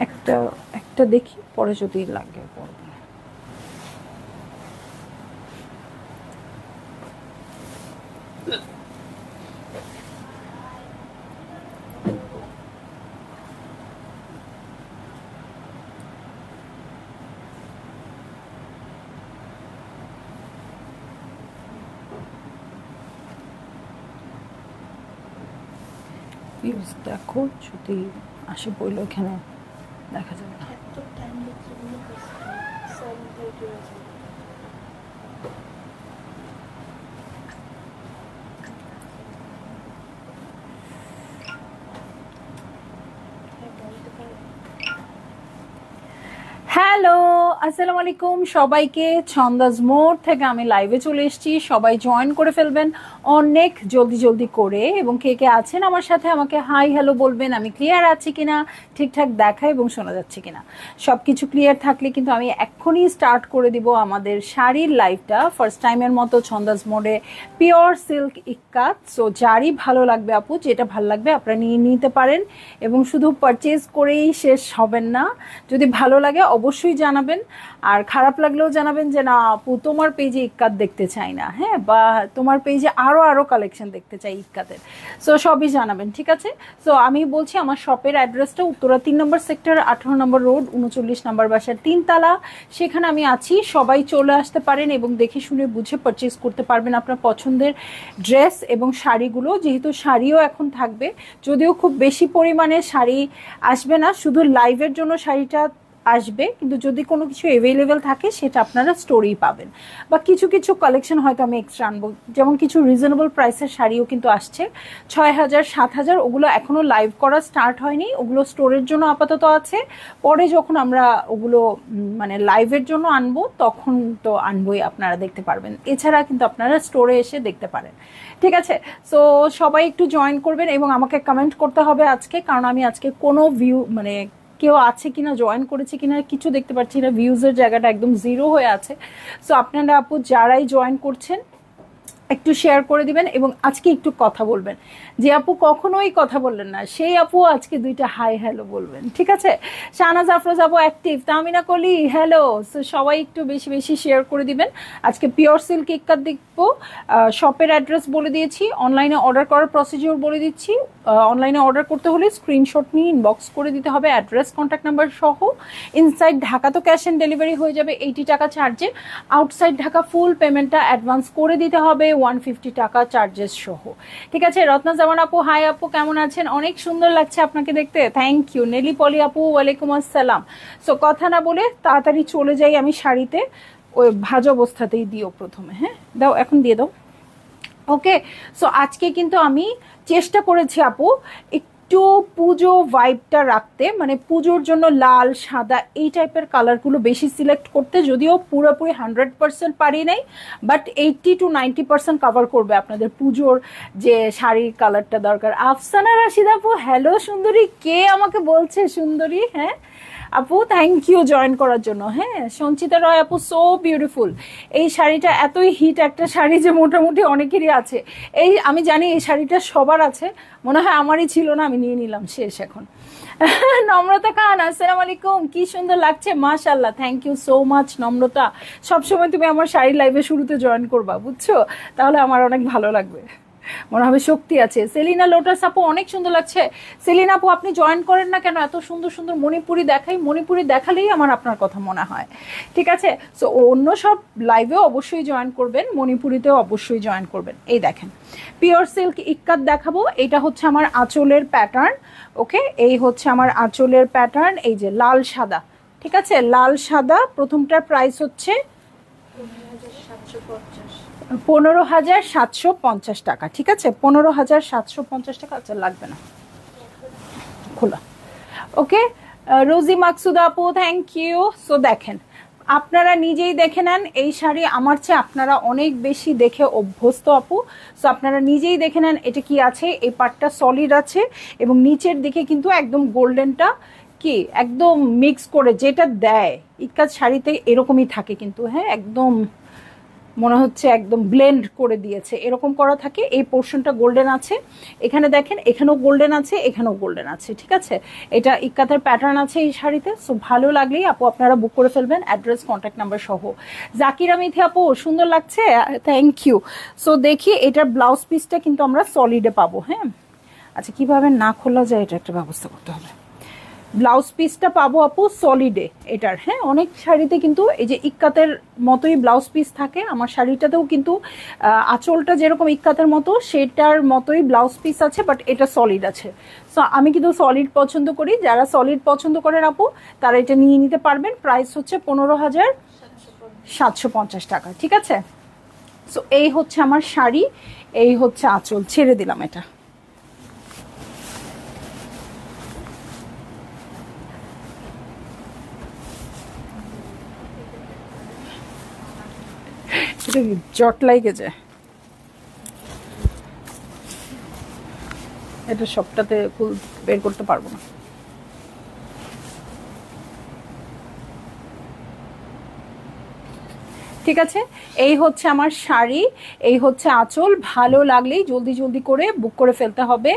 একটা একটা দেখি, পরে যদি লাগে বলবো। দেখো যদি আসে বইলো, এখানে দেখা যাবে না। হ্যালো, আসসালামু আলাইকুম সবাইকে। ছন্দাজ মোড় থেকে আমি লাইভে চলে এসেছি, সবাই জয়েন করে ফেলবেন অনেক জলদি জলদি করে। এবং কে কে আছেন আমার সাথে আমাকে হাই হ্যালো বলবেন। আমি ক্লিয়ার আছি কিনা, ঠিকঠাক দেখা এবং শোনা যাচ্ছে কিনা, সব কিছু ক্লিয়ার থাকলে কিন্তু আমি এক্ষুনি স্টার্ট করে দিব আমাদের শাড়ির লাইভটা। ফার্স্ট টাইমের মতো ছন্দাজ মোড়ে পিওর সিল্ক ইক্কাত। সো যারই ভালো লাগবে আপু, যেটা ভালো লাগবে আপনারা নিয়ে নিতে পারেন এবং শুধু পারচেজ করেই শেষ হবেন না। যদি ভালো লাগে অবশ্যই জানাবেন, আর খারাপ লাগলেও জানাবেন যে না আপু তোমার পেজে ইক্কাত দেখতে চাই না, হ্যাঁ, বা তোমার পেজে আরও কালেকশন দেখতে চাই ইক্কাতের। সো সবই জানাবেন, ঠিক আছে। সো আমি বলছি আমার শপের অ্যাড্রেসটা উত্তরা 3 নম্বর সেক্টর, 18 নম্বর রোড, 39 নম্বর বাসার 3 তলা। সেখানে আমি আছি, সবাই চলে আসতে পারেন এবং দেখে শুনে বুঝে পারচেজ করতে পারবেন আপনার পছন্দের ড্রেস এবং শাড়িগুলো। যেহেতু শাড়িও এখন থাকবে, যদিও খুব বেশি পরিমাণে শাড়ি আসবে না, শুধু লাইভের জন্য শাড়িটা আসবে, কিন্তু যদি কোনো কিছু অ্যাভেলেবেল থাকে সেটা আপনারা স্টোরেই পাবেন। বা কিছু কিছু কালেকশন হয়তো আমি এক্সট্রা আনবো, যেমন কিছু রিজনেবল প্রাইসের শাড়িও কিন্তু আসছে 6000 7000, ওগুলো এখনও লাইভ করা স্টার্ট হয়নি, ওগুলো স্টোরের জন্য আপাতত আছে। পরে যখন আমরা ওগুলো মানে লাইভের জন্য আনবো তখন তো আনবোই, আপনারা দেখতে পারবেন। এছাড়া কিন্তু আপনারা স্টোরে এসে দেখতে পারেন, ঠিক আছে। সো সবাই একটু জয়েন করবেন এবং আমাকে কমেন্ট করতে হবে আজকে, কারণ আমি আজকে কোনো ভিউ মানে কেউ আছে কিনা, জয়েন করেছে কিনা কিছু দেখতে পাচ্ছি না, ভিউজের জায়গাটা একদম জিরো হয়ে আছে। সো আপনারা আপু যারাই জয়েন করছেন একটু শেয়ার করে দিবেন এবং আজকে একটু কথা বলবেন। যে আপু কখনোই কথা বললেন না, সেই আপু আজকে 2টা হাই হ্যালো বলবেন, ঠিক আছে। শাহনাজ আফরোজ আপু অ্যাক্টিভ, তামিনা কলি হ্যালো। সো সবাই একটু বেশি বেশি শেয়ার করে দিবেন। আজকে পিওর সিল্ক ইক্কাত দেখবো। শপের অ্যাড্রেস বলে দিয়েছি, অনলাইনে অর্ডার করার প্রসিডিওর বলে দিচ্ছি। অনলাইনে অর্ডার করতে হলে স্ক্রিনশট নিয়ে ইনবক্স করে দিতে হবে অ্যাড্রেস কন্ট্যাক্ট নাম্বার সহ। ইনসাইড ঢাকা তো ক্যাশ অন ডেলিভারি হয়ে যাবে 80 টাকা চার্জে। আউটসাইড ঢাকা ফুল পেমেন্টটা অ্যাডভান্স করে দিতে হবে 150 টাকা চার্জেস সহ, ঠিক আছে। রত্না জামান আপু হাই আপু, কেমন আছেন? অনেক সুন্দর লাগছে আপনাকে দেখতে, থ্যাংক ইউ। নেলি পলি আপু ওয়ালাইকুম আসসালাম। সো কথা না বলে তাড়াতাড়ি চলে যাই আমি শাড়িতে। ওই ভাজ অবস্থাতেই দিও প্রথমে, হ্যাঁ দাও, এখন দিয়ে দাও। ওকে, সো আজকে কিন্তু আমি চেষ্টা করেছি আপু একটু পুজো ভাইবটা রাখতে, মানে পুজোর জন্য লাল সাদা এই টাইপের কালারগুলো বেশি সিলেক্ট করতে। যদিও পুরোপুরি 100% পারি নাই, বাট 80 to 90% কভার করবে আপনাদের পুজোর যে শাড়ির কালারটা দরকার। আফসানা রাশিদ আপু হ্যালো সুন্দরী, কে আমাকে বলছে সুন্দরী? হ্যাঁ আপু থ্যাংক ইউ জয়েন করার জন্য। হ্যাঁ সঞ্চিতা রয় আপু সো বিউটিফুল। এই শাড়িটা এতই হিট একটা শাড়ি যে মোটামুটি অনেকেরই আছে। এই আমি জানি এই শাড়িটা সবার আছে, মনে হয় আমারই ছিল না, আমি নিয়ে নিলাম, শেষ এখন। নম্রতা খান আসসালামু আলাইকুম, কি সুন্দর লাগছে মাশাআল্লাহ, থ্যাংক ইউ সো মাচ নম্রতা। সবসময় তুমি আমার শাড়ির লাইভে শুরুতে জয়েন করবা, বুঝছো, তাহলে আমার অনেক ভালো লাগবে, মনে হবে শক্তি আছে। সেলিনা লোটাস আপু অনেক সুন্দর লাগছে। সেলিনা আপু আপনি জয়েন করেন না কেন? এত সুন্দর সুন্দর মণিপুরি দেখাই, মণিপুরি দেখালেই আমার আপনার কথা মনে হয়, ঠিক আছে। সো অন্য সব লাইভেও অবশ্যই জয়েন করবেন, মণিপুরিতেও অবশ্যই জয়েন করবেন। এই দেখেন পিওর সিল্ক ইক্কাত দেখাবো, এটা হচ্ছে আমার আঁচলের প্যাটার্ন। ওকে, এই হচ্ছে আমার আঁচলের প্যাটার্ন, এই যে লাল সাদা, ঠিক আছে, লাল সাদা। প্রথমটার প্রাইস হচ্ছে 15,750 টাকা, ঠিক আছে, 15,750 টাকা। আচ্ছা লাগবে না, খোলা। ওকে, রোজি মাকসুদা আপু থ্যাংক ইউ। সো দেখেন আপনারা নিজেই দেখে নেন, এই শাড়ি আমার চেয়ে আপনারা অনেক বেশি দেখে অভ্যস্ত আপু। সো আপনারা নিজেই দেখে নেন এটা কি আছে। এই পাটটা সলিড আছে এবং নিচের দিকে কিন্তু একদম গোল্ডেনটা কি একদম মিক্স করে যেটা দেয় ইক্কাত শাড়িতে এরকমই থাকে কিন্তু, হ্যাঁ একদম মনে হচ্ছে একদম ব্লেন্ড করে দিয়েছে, এরকম করা থাকে। এই পোর্শনটা গোল্ডেন আছে, এখানে দেখেন এখানেও গোল্ডেন আছে, এখানেও গোল্ডেন আছে, ঠিক আছে। এটা ইক্কাতের প্যাটার্ন আছে এই শাড়িতে। সো ভালো লাগলেই আপু আপনারা বুক করে ফেলবেন, অ্যাড্রেস কন্ট্যাক্ট নাম্বার সহ। জাকিরা মিথি আপু সুন্দর লাগছে, থ্যাংক ইউ। সো দেখি এটার ব্লাউজ পিসটা কিন্তু আমরা সলিডে পাবো। হ্যাঁ, আচ্ছা কিভাবে না খোলা যায় এটা একটা ব্যবস্থা করতে হবে। ব্লাউজ পিসটা পাবো আপু সলিডে এটার। হ্যাঁ, অনেক শাড়িতে কিন্তু এই যে ইক্কাতের মতোই ব্লাউজ পিস থাকে, আমার শাড়িটাতেও কিন্তু আঁচলটা যেরকম ইক্কাতের মতো সেটার মতোই ব্লাউজ পিস আছে, বাট এটা সলিড আছে। সো আমি কিন্তু সলিড পছন্দ করি, যারা সলিড পছন্দ করেন আপু তারা এটা নিয়ে নিতে পারবেন। প্রাইস হচ্ছে 15,750 টাকা, ঠিক আছে। সো এই হচ্ছে আমার শাড়ি, এই হচ্ছে আঁচল, ছেড়ে দিলাম এটা। জট লাগে যায়, এটা সবটাতে বের করতে পারবো না। ঠিক আছে, এই হচ্ছে আমার শাড়ি, এই হচ্ছে আঁচল। ভালো লাগলেই জলদি জলদি করে বুক করে ফেলতে হবে,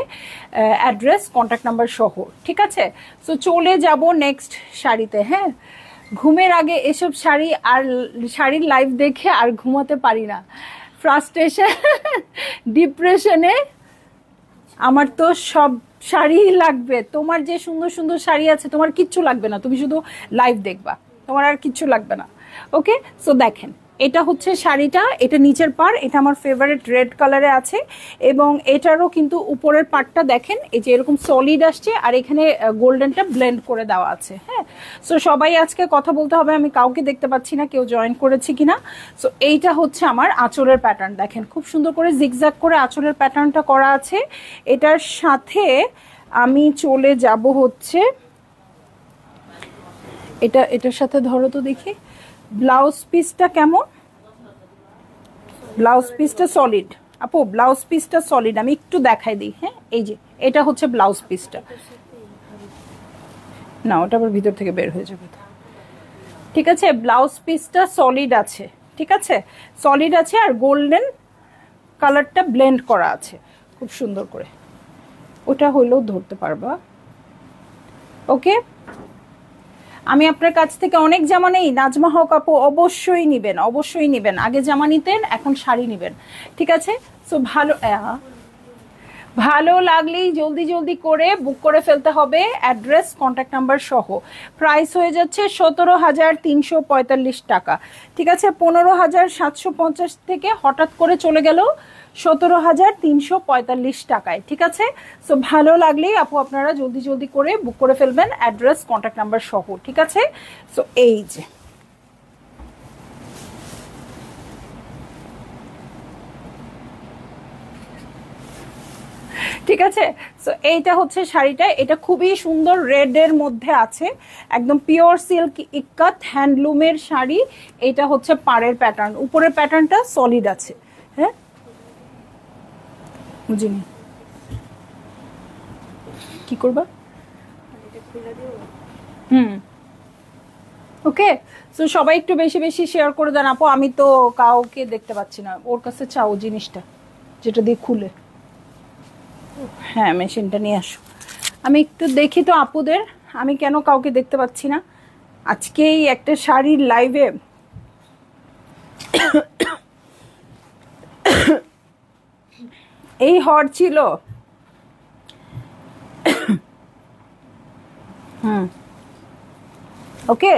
অ্যাড্রেস কন্ট্যাক্ট নাম্বার সহ, ঠিক আছে। সো চলে যাব নেক্সট শাড়িতে। হ্যাঁ, ঘুমের আগে এসব শাড়ি আর শাড়ির লাইভ দেখে আর ঘুমাতে পারি না, ফ্রাস্ট্রেশন ডিপ্রেশনে। আমার তো সব শাড়ি লাগবে, তোমার যে সুন্দর সুন্দর শাড়ি আছে তোমার কিচ্ছু লাগবে না, তুমি শুধু লাইভ দেখবা, তোমার আর কিচ্ছু লাগবে না। ওকে, সো দেখেন এটা হচ্ছে শাড়িটা, এটা নিচের পার, এটা আমার ফেভারিট রেড কালারে আছে, এবং এটারও কিন্তু উপরের পার্টটা দেখেন এই যে এরকম সলিড আসছে, আর এখানে গোল্ডেনটা ব্লেন্ড করে দেওয়া আছে। হ্যাঁ, সো সবাই আজকে কথা বলতে হবে, আমি কাউকে দেখতে পাচ্ছি না কেউ জয়েন করেছে কিনা। সো এইটা হচ্ছে আমার আঁচলের প্যাটার্ন, দেখেন খুব সুন্দর করে জিগজ্যাগ করে আঁচলের প্যাটার্নটা করা আছে। এটার সাথে আমি চলে যাব হচ্ছে এটার সাথে, ধরো তো দেখি ব্লাউজ পিসটা কেমন। ব্লাউজ পিসটা সলিড আপু, ব্লাউজ পিসটা সলিড, আমি একটু দেখাই দিই। হ্যাঁ, এই যে এটা হচ্ছে ব্লাউজ পিসটা, না ওটা আবার ভিতর থেকে বের হয়ে যাবে, ঠিক আছে। ব্লাউজ পিসটা সলিড আছে, ঠিক আছে, সলিড আছে, আর গোল্ডেন কালারটা ব্লেন্ড করা আছে খুব সুন্দর করে, ওটা হইলেও ধরতে পারবা। ওকে, আমি আপনার কাছ থেকে অনেক জামা নেই, নাজমা হক আপু অবশ্যই নিবেন, অবশ্যই নিবেন। আগে জামা নিতেন, এখন শাড়ি নিবেন, ঠিক আছে। সো ভালো লাগলেই জলদি জলদি করে বুক করে ফেলতে হবে, অ্যাড্রেস কন্ট্যাক্ট নাম্বার সহ। প্রাইস হয়ে যাচ্ছে 17,345 টাকা, ঠিক আছে। 15,750 থেকে হঠাৎ করে চলে গেল 17,345 টাকায়, ঠিক আছে। সো ভালো লাগলেই আপু আপনারা জলদি জলদি করে বুক করে ফেলবেন, অ্যাড্রেস কন্ট্যাক্ট নাম্বার সহ, ঠিক আছে। সো এই যে ঠিক আছে। সো এইটা হচ্ছে শাড়িটা, এটা খুবই সুন্দর রেড এর মধ্যে আছে, একদম পিওর সিল্ক ইক্কাত হ্যান্ডলুমের শাড়ি। এটা হচ্ছে পাড়ের প্যাটার্ন, উপরের প্যাটার্নটা সলিড আছে। হ্যাঁ, বুঝিনি কি করবা। ওকে, সো সবাই একটু বেশি বেশি শেয়ার করে দেন আপু, আমি তো কাউকে দেখতে পাচ্ছি না। ওর কাছে চাও জিনিসটা যেটা দিয়ে খুলে, হ্যাঁ মেশিনটা নিয়ে আসো, আমি একটু দেখি তো আপুদের, আমি কেন কাউকে দেখতে পাচ্ছি না। আজকেই একটা শাড়ির লাইভে এই হট ছিল। ওকে,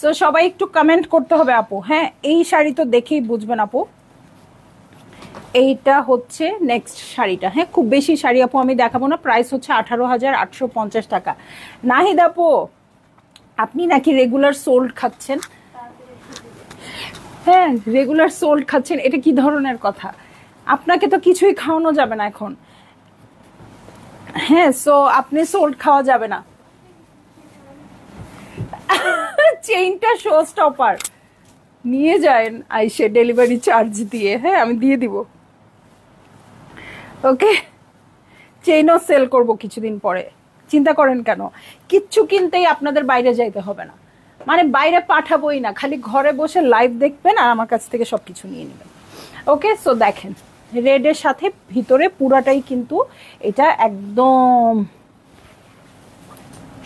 সো সবাই একটু কমেন্ট করতে হবে আপু। হ্যাঁ, এই শাড়ি তো দেখেই বুঝবেন আপু। এইটা হচ্ছে নেক্সট শাড়িটা। হ্যাঁ, খুব বেশি শাড়ি আপু আমি দেখাবো না, প্রাইস হচ্ছে 18,850 টাকা। নাহিদ আপু, আপনি নাকি রেগুলার সোল্ড খাচ্ছেন? হ্যাঁ, রেগুলার সোল্ড খাচ্ছেন, এটা কি ধরনের কথা? আপনাকে তো কিছুই খাওয়ানো যাবে না এখন। হ্যাঁ, সো আপনি সোল্ড খাওয়া যাবে না। চেইনটা শো স্টপার নিয়ে যায় আইসে ডেলিভারি চার্জ দিয়ে। হ্যাঁ, আমি দিয়ে দিব। ওকে, চেইনও সেল করব কিছুদিন পরে, চিন্তা করেন কেন। কিচ্ছু কিনতেই আপনাদের বাইরে যাইতে হবে না, মানে বাইরে পাঠাবোই না, খালি ঘরে বসে লাইভ দেখবেন আর আমার কাছ থেকে সবকিছু নিয়ে নেবেন। ওকে, সো দেখেন রেডের সাথে ভিতরে পুরাটাই কিন্তু এটা একদম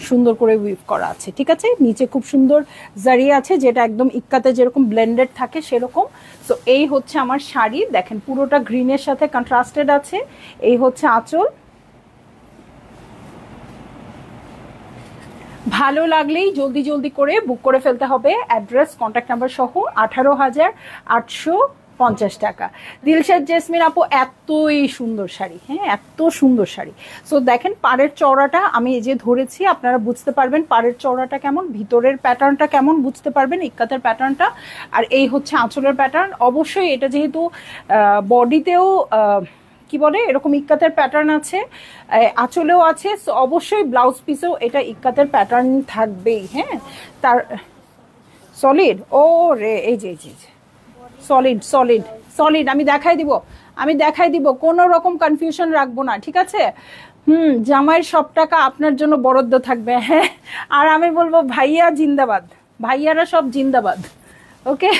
সুন্দর করে উইভ করা আছে, ঠিক আছে। নিচে খুব সুন্দর জারি আছে, যেটা একদম ইক্কাতে যেরকম ব্লেন্ডেড থাকে সেরকম। সো এই হচ্ছে আমার শাড়ি, দেখেন পুরোটা গ্রিনের সাথে কন্ট্রাস্টেড আছে। এই হচ্ছে আঁচল। ভালো লাগলেই জলদি জলদি করে বুক করে ফেলতে হবে, অ্যাড্রেস কন্ট্যাক্ট নাম্বার সহ। 18,850 টাকা। দিলশাদ জেসমিন আপু এতই সুন্দর শাড়ি, হ্যাঁ এত সুন্দর শাড়ি। সো দেখেন পাড়ের চওড়াটা আমি এই যে ধরেছি, আপনারা বুঝতে পারবেন পাড়ের চওড়াটা কেমন, ভিতরের প্যাটার্নটা কেমন বুঝতে পারবেন, ইক্কাতের প্যাটার্নটা। আর এই হচ্ছে আঁচলের প্যাটার্ন। অবশ্যই এটা যেহেতু বডিতেও কি বলে এরকম ইক্কাতের প্যাটার্ন আছে, আঁচলেও আছে, সো অবশ্যই ব্লাউজ পিসেও এটা ইক্কাতের প্যাটার্ন থাকবেই। হ্যাঁ, তার সলিড, ও রে এই যে সলিড সলিড সলিড আমি দেখাই দিব, কোনো রকম কনফিউশন রাখবো না, ঠিক আছে। জামাইয়ের সব টাকা আপনার জন্য বরাদ্দ থাকবে। হ্যাঁ, আর আমি বলবো ভাইয়া জিন্দাবাদ, ভাইয়ারা সব জিন্দাবাদ। ওকে,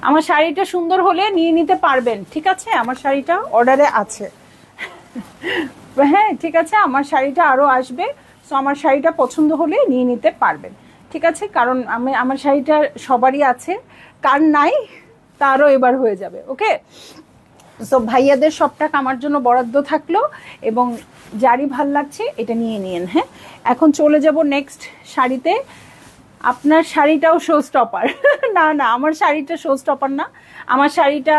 আমার শাড়িটা সুন্দর হলে নিয়ে নিতে পারবেন, ঠিক আছে। আমার শাড়িটা অর্ডারে আছে। হ্যাঁ ঠিক আছে, আমার শাড়িটা আরও আসবে। সো আমার শাড়িটা পছন্দ হলে নিয়ে নিতে পারবেন, ঠিক আছে। কারণ আমার শাড়িটা সবারই আছে, কার নাই তারও এবার হয়ে যাবে। ওকে, সো ভাইয়াদের সব টাকা আমার জন্য বরাদ্দ থাকলো, এবং যারই ভাল লাগছে এটা নিয়ে নিন। হ্যাঁ, এখন চলে যাব নেক্সট শাড়িতে। আপনার শাড়িটাও শো স্টপার? না না, আমার শাড়িটা শো স্টপার না। আমার শাড়িটা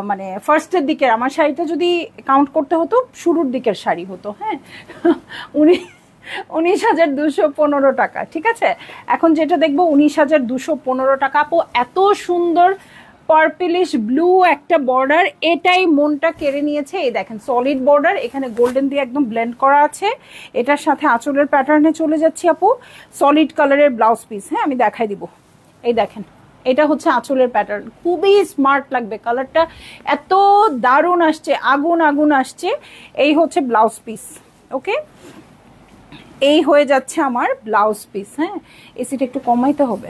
মানে ফার্স্টের দিকের, আমার শাড়িটা যদি কাউন্ট করতে হতো শুরুর দিকের শাড়ি হতো। হ্যাঁ, 19,215 টাকা, ঠিক আছে। এখন যেটা দেখবো 19,215 টাকা। আপু এত সুন্দর পার্পলিশ ব্লু একটা বর্ডার, এটাই মনটা কেড়ে নিয়েছে। এই দেখেন সলিড বর্ডার, এখানে গোল্ডেন দিয়ে একদম ব্লেন্ড করা আছে। এটার সাথে আঁচলের প্যাটার্নে চলে যাচ্ছি আপু, সলিড কালারের ব্লাউজ পিস। হ্যাঁ, আমি দেখাই দিব। এই দেখেন এটা হচ্ছে আঁচলের প্যাটার্ন, খুবই স্মার্ট লাগবে, কালারটা এত দারুণ আসছে, আগুন আগুন আসছে। এই হচ্ছে ব্লাউজ পিস। ওকে, এই হয়ে যাচ্ছে আমার ব্লাউজ পিস। হ্যাঁ, এসিটা একটু কমাইতে হবে,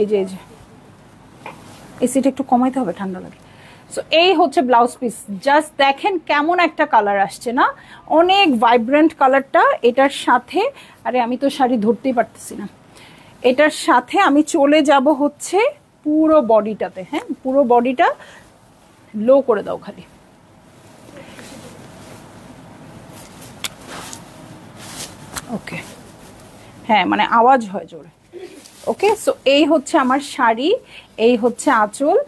এই যে এসিটা একটু কমাইতে হবে, ঠান্ডা লাগে। সো এই হচ্ছে ব্লাউজ পিস, জাস্ট দেখেন কেমন একটা কালার আসছে না, অনেক ভাইব্রেন্ট কালারটা এটার সাথে। আরে আমি তো শাড়ি ধরতেই পারতেছি না। এটার সাথে আমি চলে যাব হচ্ছে পুরো বডিটাতে। হ্যাঁ, পুরো বডিটা লো করে দাও খালি। ওকে, হ্যাঁ মানে আওয়াজ হয় জোরে। ওকে, সো এই হচ্ছে আমার শাড়ি, এই হচ্ছে আঁচল।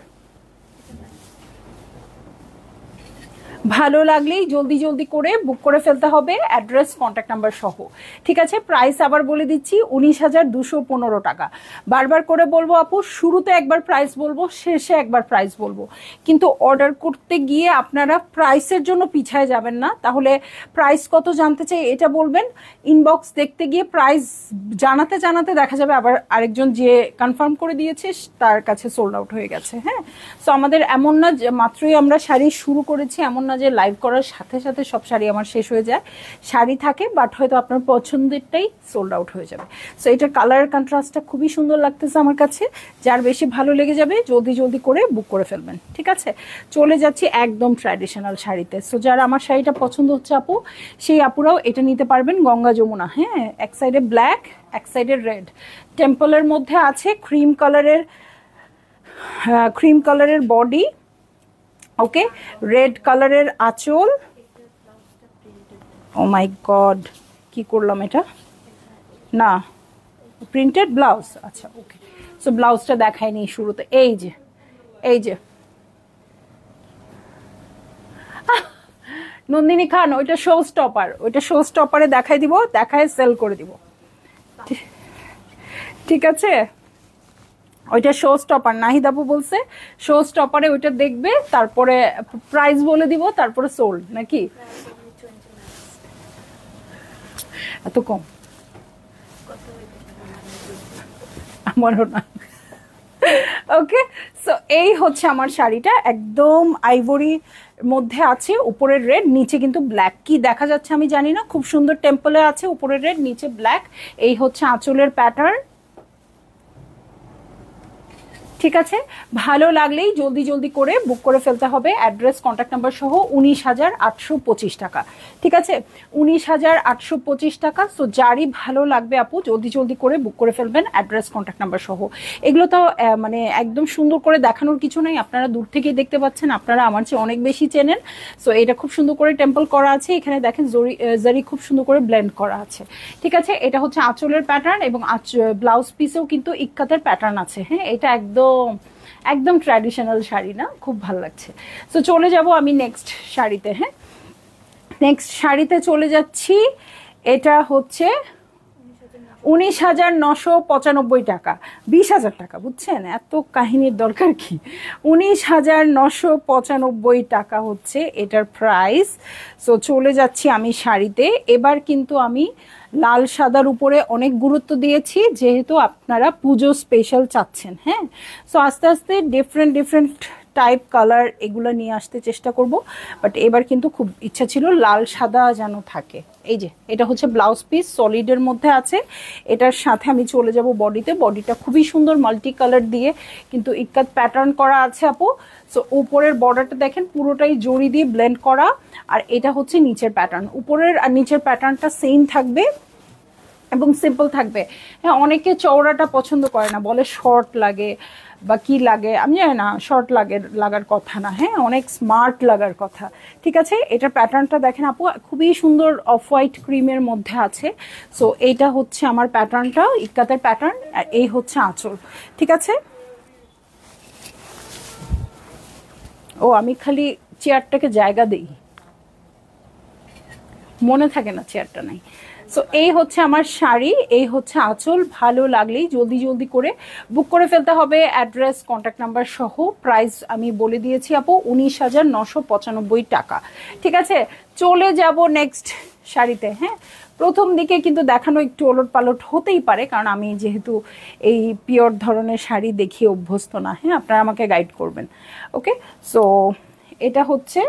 ভালো লাগলেই জলদি জলদি করে বুক করে ফেলতে হবে, অ্যাড্রেস কন্ট্যাক্ট নাম্বার সহ, ঠিক আছে। প্রাইস আবার বলে দিচ্ছি 19,215 টাকা। বারবার করে বলবো আপু, শুরুতে একবার প্রাইস বলবো, শেষে একবার প্রাইস বলবো, কিন্তু অর্ডার করতে গিয়ে আপনারা প্রাইসের জন্য পিছায় যাবেন না। তাহলে প্রাইস কত জানতে চাই এটা বলবেন, ইনবক্স দেখতে গিয়ে প্রাইস জানাতে জানাতে দেখা যাবে আবার আরেকজন যে কনফার্ম করে দিয়েছে তার কাছে সোল্ড আউট হয়ে গেছে। হ্যাঁ, সো আমাদের এমন না যে মাত্রই আমরা শাড়ি শুরু করেছি, এমন না যে লাইভ করার সাথে সাথে সব শাড়ি আমার শেষ হয়ে যায়। শাড়ি থাকে, বাট হয়তো আপনার পছন্দেরটাই সোল্ড আউট হয়ে যাবে। সো এটার কালার কন্ট্রাস্টটা খুবই সুন্দর লাগতেছে আমার কাছে। যার বেশি ভালো লেগে যাবে জলদি জলদি করে বুক করে ফেলবেন, ঠিক আছে। চলে যাচ্ছি একদম ট্র্যাডিশনাল শাড়িতে। সো যারা আমার শাড়িটা পছন্দ হচ্ছে আপু, সেই আপুরাও এটা নিতে পারবেন, গঙ্গা যমুনা। হ্যাঁ, এক সাইডে ব্ল্যাক, এক সাইডে রেড, টেম্পলের মধ্যে আছে ক্রিম কালারের বডি। ওকে, রেড কালারের আঁচল। ও মাই গড, কি করলাম এটা, না প্রিন্টেড ব্লাউজ। আচ্ছা ওকে, সো ব্লাউজটা দেখায়নি শুরুতে। এই যে নন্দিনী খান, ওইটা শো স্টপার, ওইটা শো স্টপারে দেখাই দিব, দেখায় সেল করে দিব, ঠিক আছে। ওইটা শো স্টপার, নাহিদ আপু বলছে শো স্টপারে ওইটা দেখবে, তারপরে প্রাইস বলে দিব, তারপরে সোল্ড নাকি। এত কম আমারও না, ওকে, সো এই হচ্ছে আমার শাড়িটা, একদম আইভরি মধ্যে আছে, উপরের রেড, নিচে কিন্তু ব্ল্যাক। কি দেখা যাচ্ছে আমি জানি না, খুব সুন্দর টেম্পলে আছে, উপরের রেড নিচে ব্ল্যাক। এই হচ্ছে আঁচলের প্যাটার্ন। ঠিক আছে, ভালো লাগলেই জলদি জলদি করে বুক করে ফেলতে হবে, অ্যাড্রেস কন্ট্যাক্ট নাম্বার সহ। 19,825 টাকা। ঠিক আছে, 19,825 টাকা। সো যারই ভালো লাগবে আপু জলদি জলদি করে বুক করে ফেলবেন, অ্যাড্রেস কন্ট্যাক্ট নাম্বার সহ। এগুলো তো মানে একদম সুন্দর করে দেখানোর কিছু নাই, আপনারা দূর থেকেই দেখতে পাচ্ছেন, আপনারা আমার চেয়ে অনেক বেশি চেনেন। সো এটা খুব সুন্দর করে টেম্পল করা আছে, এখানে দেখেন জারি খুব সুন্দর করে ব্লেন্ড করা আছে। ঠিক আছে, এটা হচ্ছে আঁচলের প্যাটার্ন, এবং ব্লাউজ পিসেও কিন্তু ইক্কাতের প্যাটার্ন আছে। হ্যাঁ, এটা একদম একদম ট্র্যাডিশনাল শাড়ি না, খুব ভালো লাগছে। সো চলে যাব আমি নেক্সট শাড়িতে। হ্যাঁ, নেক্সট শাড়িতে চলে যাচ্ছি। এটা হচ্ছে 19,995 টাকা, 20,000 টাকা, বুঝছেন? এত কাহিনীর দরকার কি? 19,995 টাকা হচ্ছে এটার প্রাইস। সো চলে যাচ্ছি আমি শাড়িতে। এবার কিন্তু আমি লাল সাদার উপরে অনেক গুরুত্ব দিয়েছি, যেহেতু আপনারা পুজো স্পেশাল চাচ্ছেন। হ্যাঁ, সো আস্তে আস্তে ডিফারেন্ট ডিফারেন্ট টাইপ কালার এগুলো নিয়ে আসতে চেষ্টা করব, বাট এবার কিন্তু খুব ইচ্ছা ছিল লাল সাদা যেন থাকে। এই যে এটা হচ্ছে ব্লাউজ পিস, সলিডের মধ্যে আছে। এটার সাথে আমি চলে যাব বডিতে। বডিটা খুবই সুন্দর মাল্টি কালার দিয়ে কিন্তু ইক্কাত প্যাটার্ন করা আছে আপু। সো উপরের বর্ডারটা দেখেন পুরোটাই জড়ি দিয়ে ব্লেন্ড করা, আর এটা হচ্ছে নিচের প্যাটার্ন। উপরের আর নিচের প্যাটার্নটা সেম থাকবে এবং সিম্পল থাকবে। হ্যাঁ, অনেকে চওড়াটা পছন্দ করে না, বলে শর্ট লাগে বা কি লাগে, আমি জানি না, শর্ট লাগার কথা না। হ্যাঁ, অনেক স্মার্ট লাগার কথা। ঠিক আছে, এটার প্যাটার্নটা দেখেন আপু, খুবই সুন্দর অফ হোয়াইট ক্রিমের মধ্যে আছে। সো এইটা হচ্ছে আমার প্যাটার্নটা, ইক্কাতের প্যাটার্ন, আর এই হচ্ছে আঁচল। ঠিক আছে, ও আমি খালি চেয়ারটাকে জায়গা দিই, মনে থাকে না চেয়ারটা নাই। সো এই হচ্ছে আমার শাড়ি, এই হচ্ছে আঁচল। ভালো লাগলেই জলদি জলদি করে বুক করে ফেলতে হবে, অ্যাড্রেস কন্ট্যাক্ট নাম্বার সহ। প্রাইস আমি বলে দিয়েছি আপু, 19,995 টাকা। ঠিক আছে, চলে যাব নেক্সট শাড়িতে। হ্যাঁ, প্রথম দিকে কিন্তু দেখানো একটু ওলট পালট হতেই পারে, কারণ আমি যেহেতু এই পিওর ধরনের শাড়ি দেখিয়ে অভ্যস্ত না। হ্যাঁ, আপনারা আমাকে গাইড করবেন। ওকে, সো এটা হচ্ছে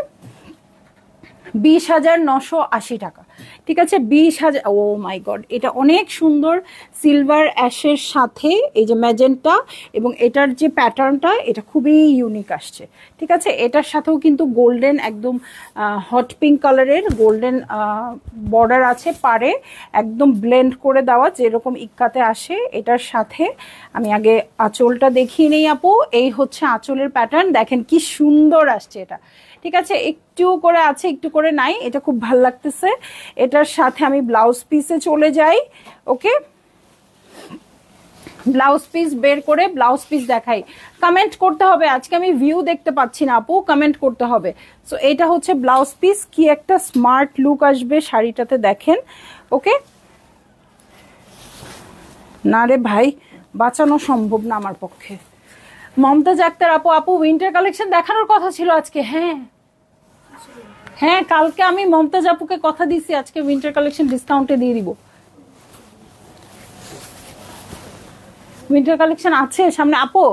20,980 টাকা। ঠিক আছে, 20,000। ও মাই গড, এটা অনেক সুন্দর সিলভার অ্যাশের সাথে এই যে ম্যাজেন্টা, এবং এটার যে প্যাটার্নটা এটা খুবই ইউনিক আসছে। ঠিক আছে, এটার সাথেও কিন্তু গোল্ডেন, একদম হট পিঙ্ক কালারের গোল্ডেন বর্ডার আছে পারে, একদম ব্লেন্ড করে দেওয়া যেরকম ইক্কাতে আসে। এটার সাথে আমি আগে আঁচলটা দেখিয়ে নেই আপু। এই হচ্ছে আঁচলের প্যাটার্ন, দেখেন কি সুন্দর আসছে এটা। ঠিক আছে, একটু করে আছে একটু করে নাই, এটা খুব ভাল লাগতেছে। এটার সাথে আমি ব্লাউজ পিসে চলে যাই। ওকে, ব্লাউজ পিস বের করে ব্লাউজ পিস দেখাই। কমেন্ট করতে হবে, আজকে আমি ভিউ দেখতে পাচ্ছি না আপু, কমেন্ট করতে হবে। সো এটা হচ্ছে ব্লাউজ পিস, কি একটা স্মার্ট লুক আসবে শাড়িটাতে, দেখেন। ওকে, না রে ভাই, বাঁচানো সম্ভব না আমার পক্ষে। মমতাজ আক্তার আপু, আপু উইন্টার কালেকশন দেখানোর কথা ছিল আজকে। হ্যাঁ হ্যাঁ, কালকে আমি মমতাজ আপুকে কথা দিছি, আজকে উইন্টার কালেকশন ডিসকাউন্টে দিয়ে দিব। উইন্টার কালেকশন আছে সামনে আপু,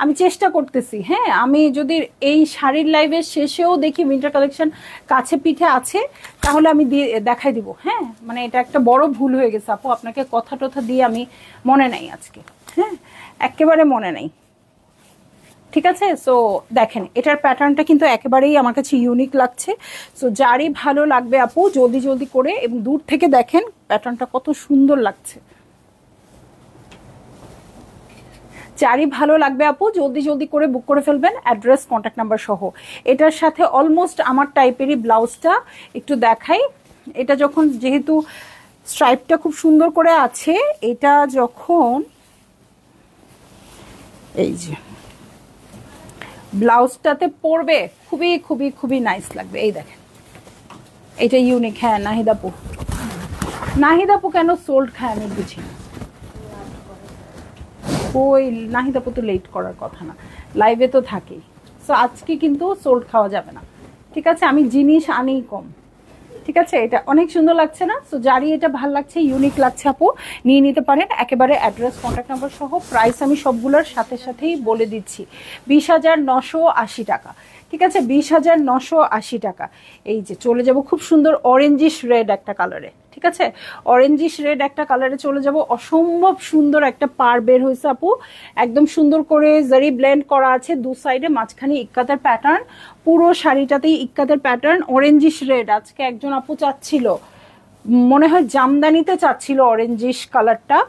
আমি চেষ্টা করতেছি। হ্যাঁ, আমি যদি এই শাড়ির লাইভের শেষেও দেখি উইন্টার কালেকশন কাছে পিঠে আছে, তাহলে আমি দিয়ে দেখাই দিব। হ্যাঁ, মানে এটা একটা বড় ভুল হয়ে গেছে আপু, আপনাকে কথা টথা দিয়ে আমি মনে নাই আজকে। হ্যাঁ, একেবারে মনে নাই। ঠিক আছে, সো দেখেন এটার প্যাটার্নটা কিন্তু একেবারেই আমার কাছে ইউনিক লাগছে। সো যারই ভালো লাগবে আপু জলদি জলদি করে, এবং দূর থেকে দেখেন প্যাটার্নটা কত সুন্দর লাগছে। যারই ভালো লাগবে আপু জলদি জলদি করে বুক করে ফেলবেন, অ্যাড্রেস কন্ট্যাক্ট নাম্বার সহ। এটার সাথে অলমোস্ট আমার টাইপেরই ব্লাউজটা একটু দেখাই। এটা যখন, যেহেতু স্ট্রাইপটা খুব সুন্দর করে আছে, এটা যখন এই যে ব্লাউজটাতে পরবে খুবই খুবই খুবই নাইস লাগবে। এই দেখেন, এটা ইউনিক। হ্যাঁ, নাহিদাপু, নাহিদাপু কেন সোল্ড খায় আমি বুঝি না। ওই নাহিদাপু তো লেট করার কথা না, লাইভে তো থাকেই। সো আজকে কিন্তু সোল্ড খাওয়া যাবে না। ঠিক আছে, আমি জিনিস আনি কম। ঠিক আছে, এটা অনেক সুন্দর লাগছে না? সো যারই এটা ভাল লাগছে, ইউনিক লাগছে আপু, নিয়ে নিতে পারেন। একেবারে অ্যাড্রেস কন্ট্যাক্ট নাম্বার সহ প্রাইস আমি সবগুলোর সাথে সাথেই বলে দিচ্ছি। 20,980 টাকা। ঠিক আছে, 20,980 টাকা। এই যে চলে যাব খুব সুন্দর অরেঞ্জিশ রেড একটা কালারে। ঠিক আছে, অরেঞ্জিশ রেড একটা কালারে চলে যাব। অসম্ভব সুন্দর একটা পার বের হয়েছে আপু, একদম সুন্দর করে জারি ব্লেন্ড করা আছে দু সাইডে, মাঝখানে ইক্কাতের প্যাটার্ন, পুরো শাড়িটাতেই ইক্কাতের প্যাটার্ন। অরেঞ্জিশ রেড আজকে একজন আপু চাচ্ছিল, মনে হয় জামদানিতে চাচ্ছিল অরেঞ্জিশ কালারটা,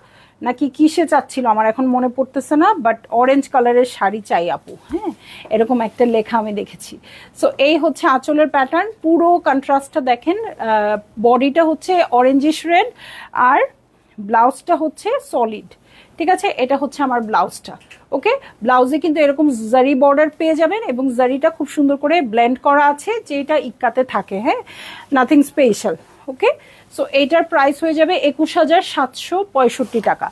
নাকি কিসে চাচ্ছিল আমার এখন মনে পড়তেছে না, বাট অরেঞ্জ কালারের শাড়ি চাই আপু। হ্যাঁ, এরকম একটা লেখা আমি দেখেছি। সো এই হচ্ছে আঁচলের প্যাটার্ন, পুরো কন্ট্রাস্টটা দেখেন। বডিটা হচ্ছে অরেঞ্জিশ রেড আর ব্লাউজটা হচ্ছে সলিড। ঠিক আছে, এটা হচ্ছে আমার ব্লাউজটা। ওকে, ব্লাউজে কিন্তু এরকম জারি বর্ডার পেয়ে যাবেন এবং জারিটা খুব সুন্দর করে ব্লেন্ড করা আছে, যেটা ইক্কাতে থাকে। হ্যাঁ, নাথিং স্পেশাল। ওকে, সো এইটার প্রাইস হয়ে যাবে 21,765 টাকা।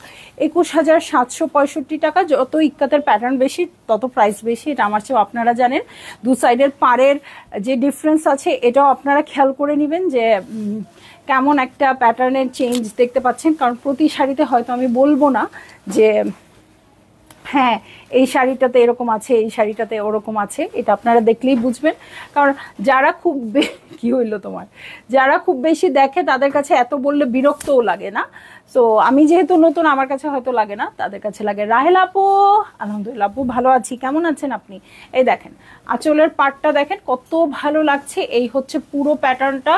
21,765 টাকা। যত ইক্কাতের প্যাটার্ন বেশি তত প্রাইস বেশি, এটা আমার চেয়েও আপনারা জানেন। দু সাইডের পাড়ের যে ডিফারেন্স আছে এটাও আপনারা খেয়াল করে নেবেন যে কেমন একটা প্যাটার্নের চেঞ্জ দেখতে পাচ্ছেন। কারণ প্রতি শাড়িতে হয়তো আমি বলবো না যে হ্যাঁ এই শাড়িটাতে এরকম আছে, এই শাড়িটাতে ওরকম আছে, এটা আপনারা দেখলেই বুঝবেন। কারণ যারা খুব কি হইলো তোমার, যারা খুব বেশি দেখে তাদের কাছে এত বললে বিরক্তও লাগে না। সো আমি যেহেতু নতুন, আমার কাছে হয়তো লাগে না, তাদের কাছে লাগে। রাহেল আপু, আলহামদুলিল্লাহ আপু ভালো আছি, কেমন আছেন আপনি? এই দেখেন আঁচলের পাটটা দেখেন কত ভালো লাগছে। এই হচ্ছে পুরো প্যাটার্নটা,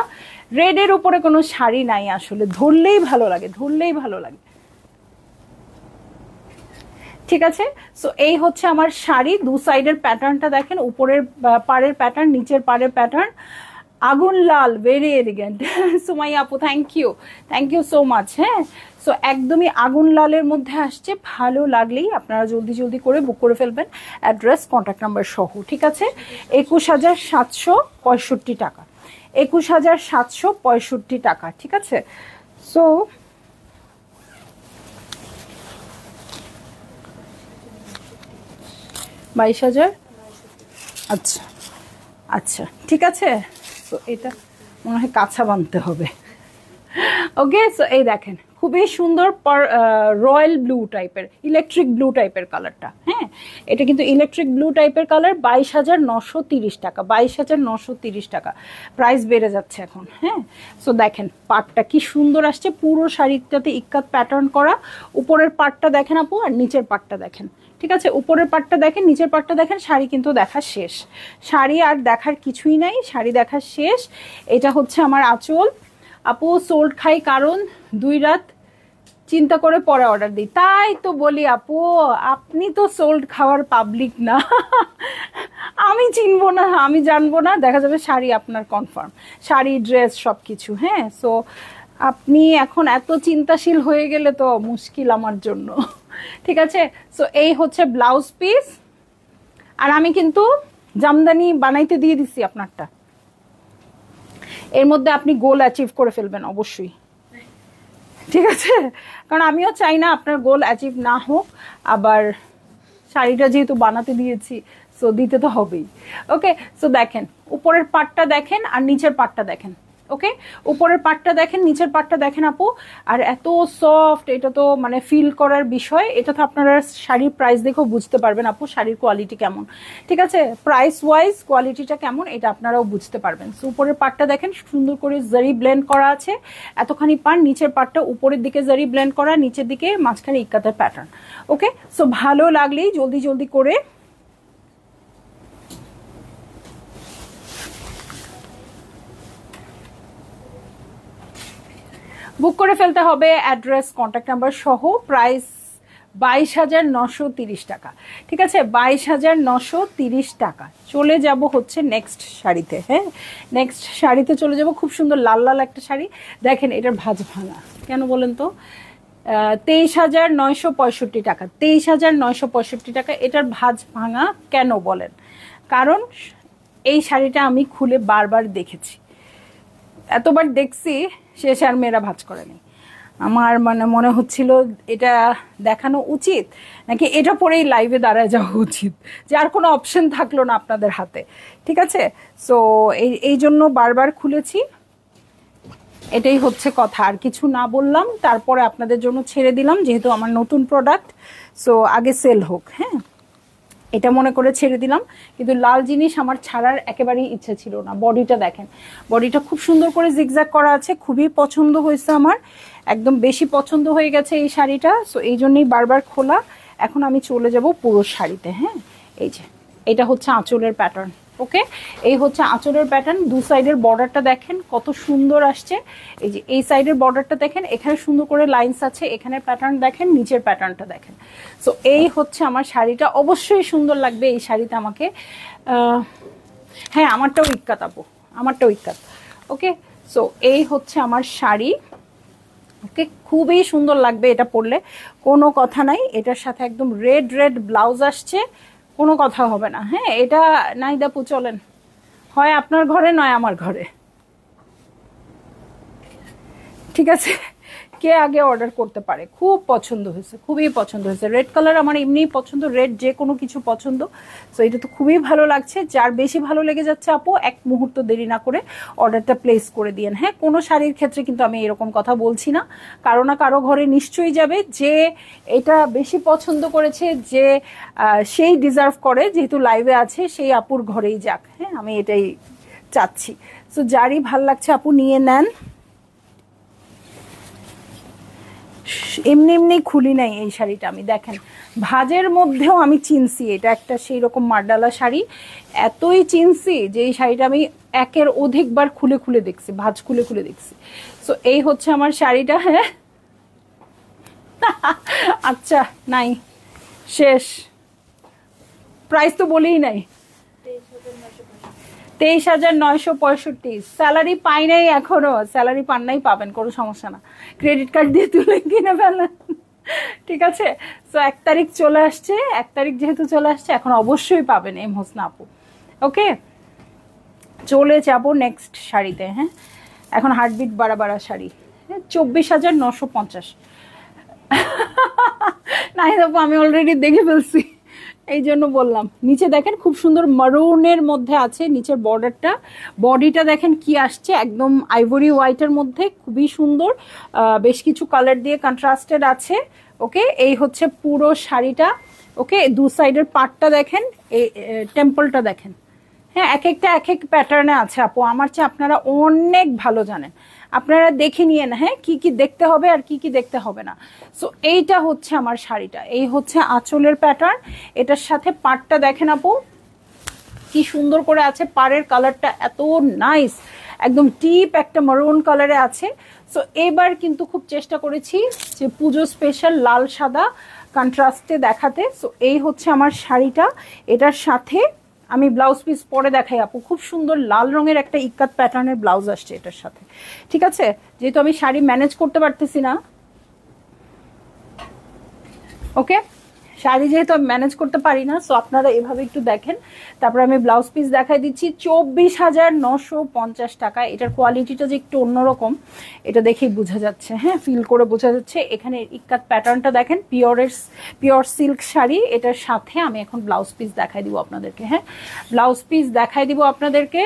রেডের উপরে কোনো শাড়ি নাই আসলে, ধরলেই ভালো লাগে, ধরলেই ভালো লাগে। ঠিক আছে, সো এই হচ্ছে আমার শাড়ি। দু সাইডের প্যাটার্নটা দেখেন, উপরের পাড়ের প্যাটার্ন, নিচের পাড়ের প্যাটার্ন। আগুন লাল, ভেরি এলিগেন্ট। সুমাইয়া আপু থ্যাংক ইউ সো মাচ। হ্যাঁ, সো একদমই আগুন লালের মধ্যে আসছে, ভালো লাগলেই আপনারা জলদি জলদি করে বুক করে ফেলবেন, অ্যাড্রেস কন্ট্যাক্ট নাম্বার সহ। ঠিক আছে, 21,765 টাকা, 21,765 টাকা। ঠিক আছে, সো 22,000। আচ্ছা আচ্ছা, ঠিক আছে। তো এটা মনে হয় কাঁচা বানতে হবে। ওকে, সো এই দেখেন খুবই সুন্দর রয়্যাল ব্লু টাইপের, ইলেকট্রিক ব্লু টাইপের কালারটা। হ্যাঁ, এটা কিন্তু ইলেকট্রিক ব্লু টাইপের কালার। 22,930 টাকা, 22,930 টাকা প্রাইস বেড়ে যাচ্ছে এখন। হ্যাঁ, সো দেখেন পাটটা কি সুন্দর আসছে, পুরো শাড়িটাতে ইক্কাত প্যাটার্ন করা। উপরের পাটটা দেখেন আপু, আর নিচের পাটটা দেখেন। ঠিক আছে, উপরের পাটটা দেখেন, নিচের পাটটা দেখেন। শাড়ি কিন্তু দেখা শেষ, শাড়ি আর দেখার কিছুই নাই, শাড়ি দেখা শেষ। এটা হচ্ছে আমার আঁচল। আপু সোল্ড খাই কারণ 2 রাত চিন্তা করে পরে অর্ডার দিই। তাই তো বলি আপু, আপনি তো সোল্ড খাওয়ার পাবলিক না। আমি চিনবো না, আমি জানবো না, দেখা যাবে শাড়ি আপনার কনফার্ম, শাড়ি ড্রেস সব কিছু। হ্যাঁ, সো আপনি এখন এত চিন্তাশীল হয়ে গেলে তো মুশকিল আমার জন্য। ঠিক আছে, সো এই হচ্ছে ব্লাউজ পিস। আর আমি কিন্তু জামদানি বানাইতে দিয়ে দিছি আপনারটা, এর মধ্যে আপনি গোল অ্যাচিভ করে ফেলবেন অবশ্যই। ঠিক আছে, কারণ আমিও চাই না আপনার গোল অ্যাচিভ না হোক, আবার শাড়িটা যেহেতু বানাতে দিয়েছি সো দিতে তো হবেই। ওকে, সো দেখেন উপরের পাটটা দেখেন আর নিচের পাটটা দেখেন। ওকে, উপরের পাটটা দেখেন, নিচের পাটটা দেখেন আপু। আর এত সফট, এটা তো মানে ফিল করার বিষয়। এটা তো আপনারা শাড়ির প্রাইস দেখেও বুঝতে পারবেন আপু শাড়ির কোয়ালিটি কেমন। ঠিক আছে, প্রাইস ওয়াইজ কোয়ালিটিটা কেমন এটা আপনারাও বুঝতে পারবেন। সো উপরের পাটটা দেখেন সুন্দর করে জারি ব্লেন্ড করা আছে, এতখানি পান। নিচের পাটটা উপরের দিকে জারি ব্লেন্ড করা, নিচের দিকে মাঝখানে ইক্কাতের প্যাটার্ন। ওকে, সো ভালো লাগলেই জলদি জলদি করে বুক করে ফেলতে হবে, অ্যাড্রেস কন্ট্যাক্ট নাম্বার সহ। প্রাইস 22,930 টাকা। ঠিক আছে, 22,930 টাকা। চলে যাব হচ্ছে নেক্সট শাড়িতে। হ্যাঁ, নেক্সট শাড়িতে চলে যাব। খুব সুন্দর লাল লাল একটা শাড়ি দেখেন, এটার ভাঁজ ভাঙা কেন বলেন তো? 23,965 টাকা, 23,965 টাকা। এটার ভাঁজ ভাঙা কেন বলেন? কারণ এই শাড়িটা আমি খুলে বারবার দেখেছি, এতবার দেখছি, শেষ আর মেয়েরা ভাঁজ করেনি। আমার মানে মনে হচ্ছিল এটা দেখানো উচিত নাকি এটা পরেই লাইভে দাঁড়ায় যাওয়া উচিত, যে আর কোনো অপশন থাকলো না আপনাদের হাতে। ঠিক আছে, সো এই জন্য বারবার খুলেছি। এটাই হচ্ছে কথা, আর কিছু না বললাম, তারপরে আপনাদের জন্য ছেড়ে দিলাম, যেহেতু আমার নতুন প্রোডাক্ট, সো আগে সেল হোক। হ্যাঁ, এটা মনে করে ছেড়ে দিলাম, কিন্তু লাল জিনিস আমার ছাড়ার একেবারেই ইচ্ছে ছিল না। বডিটা দেখেন, বডিটা খুব সুন্দর করে জিগজ্যাগ করা আছে, খুবই পছন্দ হয়েছে আমার, একদম বেশি পছন্দ হয়ে গেছে এই শাড়িটা। সো এই জন্যই বারবার খোলা। এখন আমি চলে যাব পুরো শাড়িতে। হ্যাঁ, এই যে এটা হচ্ছে আঁচলের প্যাটার্ন। ওকে, এই হচ্ছে আঁচলের প্যাটার্ন। দু সাইডের বর্ডারটা দেখেন কত সুন্দর আসছে। এই যে এই সাইডের বর্ডারটা দেখেন, এখানে সুন্দর করে লাইনস আছে, এখানে প্যাটার্ন দেখেন, নিচের প্যাটার্নটা দেখেন। সো এই হচ্ছে আমার শাড়িটা, অবশ্যই সুন্দর লাগবে এই শাড়িটা আমাকে। হ্যাঁ, আমারটাও ইক্কাত আপু, আমারটাও ইক্কাত। ওকে, সো এই হচ্ছে আমার শাড়ি। ওকে, খুবই সুন্দর লাগবে এটা পরলে, কোনো কথা নাই। এটার সাথে একদম রেড রেড ব্লাউজ আসছে, কোনো কথা হবে না। হ্যাঁ, এটা নাই দাপু, চলেন, হয় আপনার ঘরে নয় আমার ঘরে। ঠিক আছে, কে আগে অর্ডার করতে পারে? খুব পছন্দ হয়েছে, খুবই পছন্দ হয়েছে। রেড কালার আমার এমনিই পছন্দ, রেড যে কোনো কিছু পছন্দ। সো এটা তো খুবই ভালো লাগছে। যার বেশি ভালো লেগে যাচ্ছে আপু, এক মুহূর্ত দেরি না করে অর্ডারটা প্লেস করে দিয়েন। হ্যাঁ, কোনো শাড়ির ক্ষেত্রে কিন্তু আমি এরকম কথা বলছি না, কারো না কারো ঘরে নিশ্চয়ই যাবে। যে এটা বেশি পছন্দ করেছে, যে সেই ডিজার্ভ করে, যেহেতু লাইভে আছে, সেই আপুর ঘরেই যাক। হ্যাঁ, আমি এটাই চাচ্ছি। সো যারই ভাল লাগছে আপু নিয়ে নেন। এমনি এমনি খুলি নাই এই শাড়িটা আমি, দেখেন ভাজের মধ্যেও আমি চিনছি এটা একটা সেই রকম মার্ডালা শাড়ি। এতই চিনছি যে এই শাড়িটা আমি একের অধিকবার খুলে খুলে দেখছি, ভাজ খুলে খুলে দেখছি। সো এই হচ্ছে আমার শাড়িটা। হ্যাঁ, আচ্ছা, নাই, শেষ। প্রাইস তো বলেই নাই, 23,965। স্যালারি পাই নাই এখনো, স্যালারি পান নাই, পাবেন, কোনো সমস্যা না, ক্রেডিট কার্ড দিয়ে তুলে কিনে ফেলেন। ঠিক আছে, তো 1 তারিখ চলে আসছে, 1 তারিখ যেহেতু চলে আসছে, এখন অবশ্যই পাবেন এম হোসনা আপু। ওকে, চলে যাবো নেক্সট শাড়িতে। হ্যাঁ, এখন হার্টবিট বাড়া বাড়া শাড়ি। 24,950। নাই আপু, আমি অলরেডি দেখে ফেলছি, এই জন্য বললাম। নিচে দেখেন খুব সুন্দর মারুনের মধ্যে আছে নিচের বর্ডারটা, বডিটা দেখেন কি আসছে, একদম আইভরি হোয়াইটের মধ্যে, খুবই সুন্দর, বেশ কিছু কালার দিয়ে কন্ট্রাস্টেড আছে। ওকে, এই হচ্ছে পুরো শাড়িটা। ওকে, দু সাইডের পার্টটা দেখেন, এই টেম্পলটা দেখেন। হ্যাঁ, এক একটা এক এক প্যাটার্নে আছে আপু, আমার চেয়ে আপনারা অনেক ভালো জানেন, আপনারা দেখে নিয়ে না। হ্যাঁ, কি কি দেখতে হবে আর কি কি দেখতে হবে না। সো এইটা হচ্ছে আমার শাড়িটা, এই হচ্ছে আঁচলের প্যাটার্ন। এটার সাথে পাড়টা দেখেন আপু, কি সুন্দর করে আছে, পাড়ের কালারটা এত নাইস, একদম ডিপ একটা মারুন কালারে আছে। সো এবার কিন্তু খুব চেষ্টা করেছি যে পুজো স্পেশাল লাল সাদা কন্ট্রাস্টে দেখাতে। সো এই হচ্ছে আমার শাড়িটা, এটার সাথে আমি ব্লাউজ পিস পরে দেখাই আপু, খুব সুন্দর লাল রঙের একটা ইক্কাত প্যাটার্নের ব্লাউজ আসছে এটার সাথে। ঠিক আছে, যেহেতু আমি শাড়ি ম্যানেজ করতে পারতেছি না, ওকে, শাড়ি যেহেতু আমি ম্যানেজ করতে পারি না, সো আপনারা এভাবে একটু দেখেন। তারপর আমি ব্লাউজ পিস দেখাই দিচ্ছি। 24,950 টাকা। এটার কোয়ালিটিটা যে একটু অন্যরকম, এটা দেখেই বোঝা যাচ্ছে। হ্যাঁ, ফিল করে বোঝা যাচ্ছে। এখানে ইক্কাত প্যাটার্নটা দেখেন, পিওর সিল্ক শাড়ি। এটার সাথে আমি এখন ব্লাউজ পিস দেখাই দিব আপনাদেরকে। হ্যাঁ, ব্লাউজ পিস দেখাই দিব আপনাদেরকে।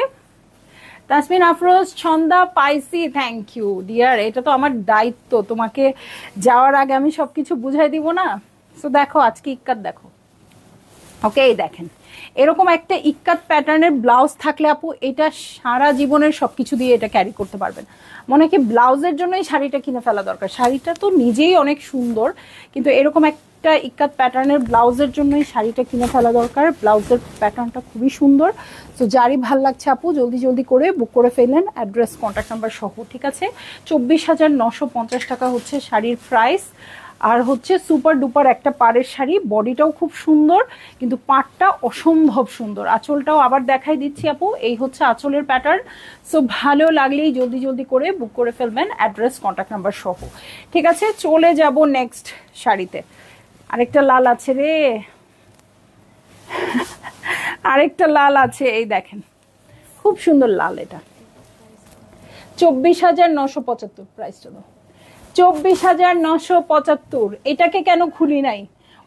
তাসমিন আফরোজ, ছন্দা পাইসি, থ্যাংক ইউ ডিয়ার। এটা তো আমার দায়িত্ব, তোমাকে যাওয়ার আগে আমি সবকিছু বুঝাই দিব না। সো দেখো আজকে ইক্কাত দেখো। ওকে, এই দেখেন, এরকম একটা ইক্কাত প্যাটার্নের ব্লাউজ থাকলে আপু, এটা সারা জীবনের সবকিছু দিয়ে এটা ক্যারি করতে পারবেন। মনে কি ব্লাউজের জন্যই শাড়িটা কিনে ফেলা দরকার? শাড়িটা তো নিজেই অনেক সুন্দর, কিন্তু এরকম একটা ইক্কাত প্যাটার্নের ব্লাউজের জন্যই শাড়িটা কিনে ফেলা দরকার। ব্লাউজের প্যাটার্নটা খুবই সুন্দর। তো যারই ভাল লাগছে আপু, জলদি জলদি করে বুক করে ফেলেন, অ্যাড্রেস কন্ট্যাক্ট নাম্বার সহ। ঠিক আছে, 24,950 টাকা হচ্ছে শাড়ির প্রাইস। আর হচ্ছে সুপার ডুপার একটা পাড়ের শাড়ি, বডিটাও খুব সুন্দর, কিন্তু পাড়টা অসম্ভব সুন্দর। আঁচলটাও আবার দেখাই দিচ্ছি আপু, এই হচ্ছে আঁচলের প্যাটার্ন। সো ভালো লাগলেই জলদি জলদি করে বুক করে ফেলবেন, অ্যাড্রেস কন্ট্যাক্ট নাম্বার সহ। ঠিক আছে, চলে যাব নেক্সট শাড়িতে। আরেকটা লাল আছে রে, আরেকটা লাল আছে, এই দেখেন খুব সুন্দর লাল। এটা 24,975 প্রাইসটা। 24,975। এটাকে কেন খুলি নাই?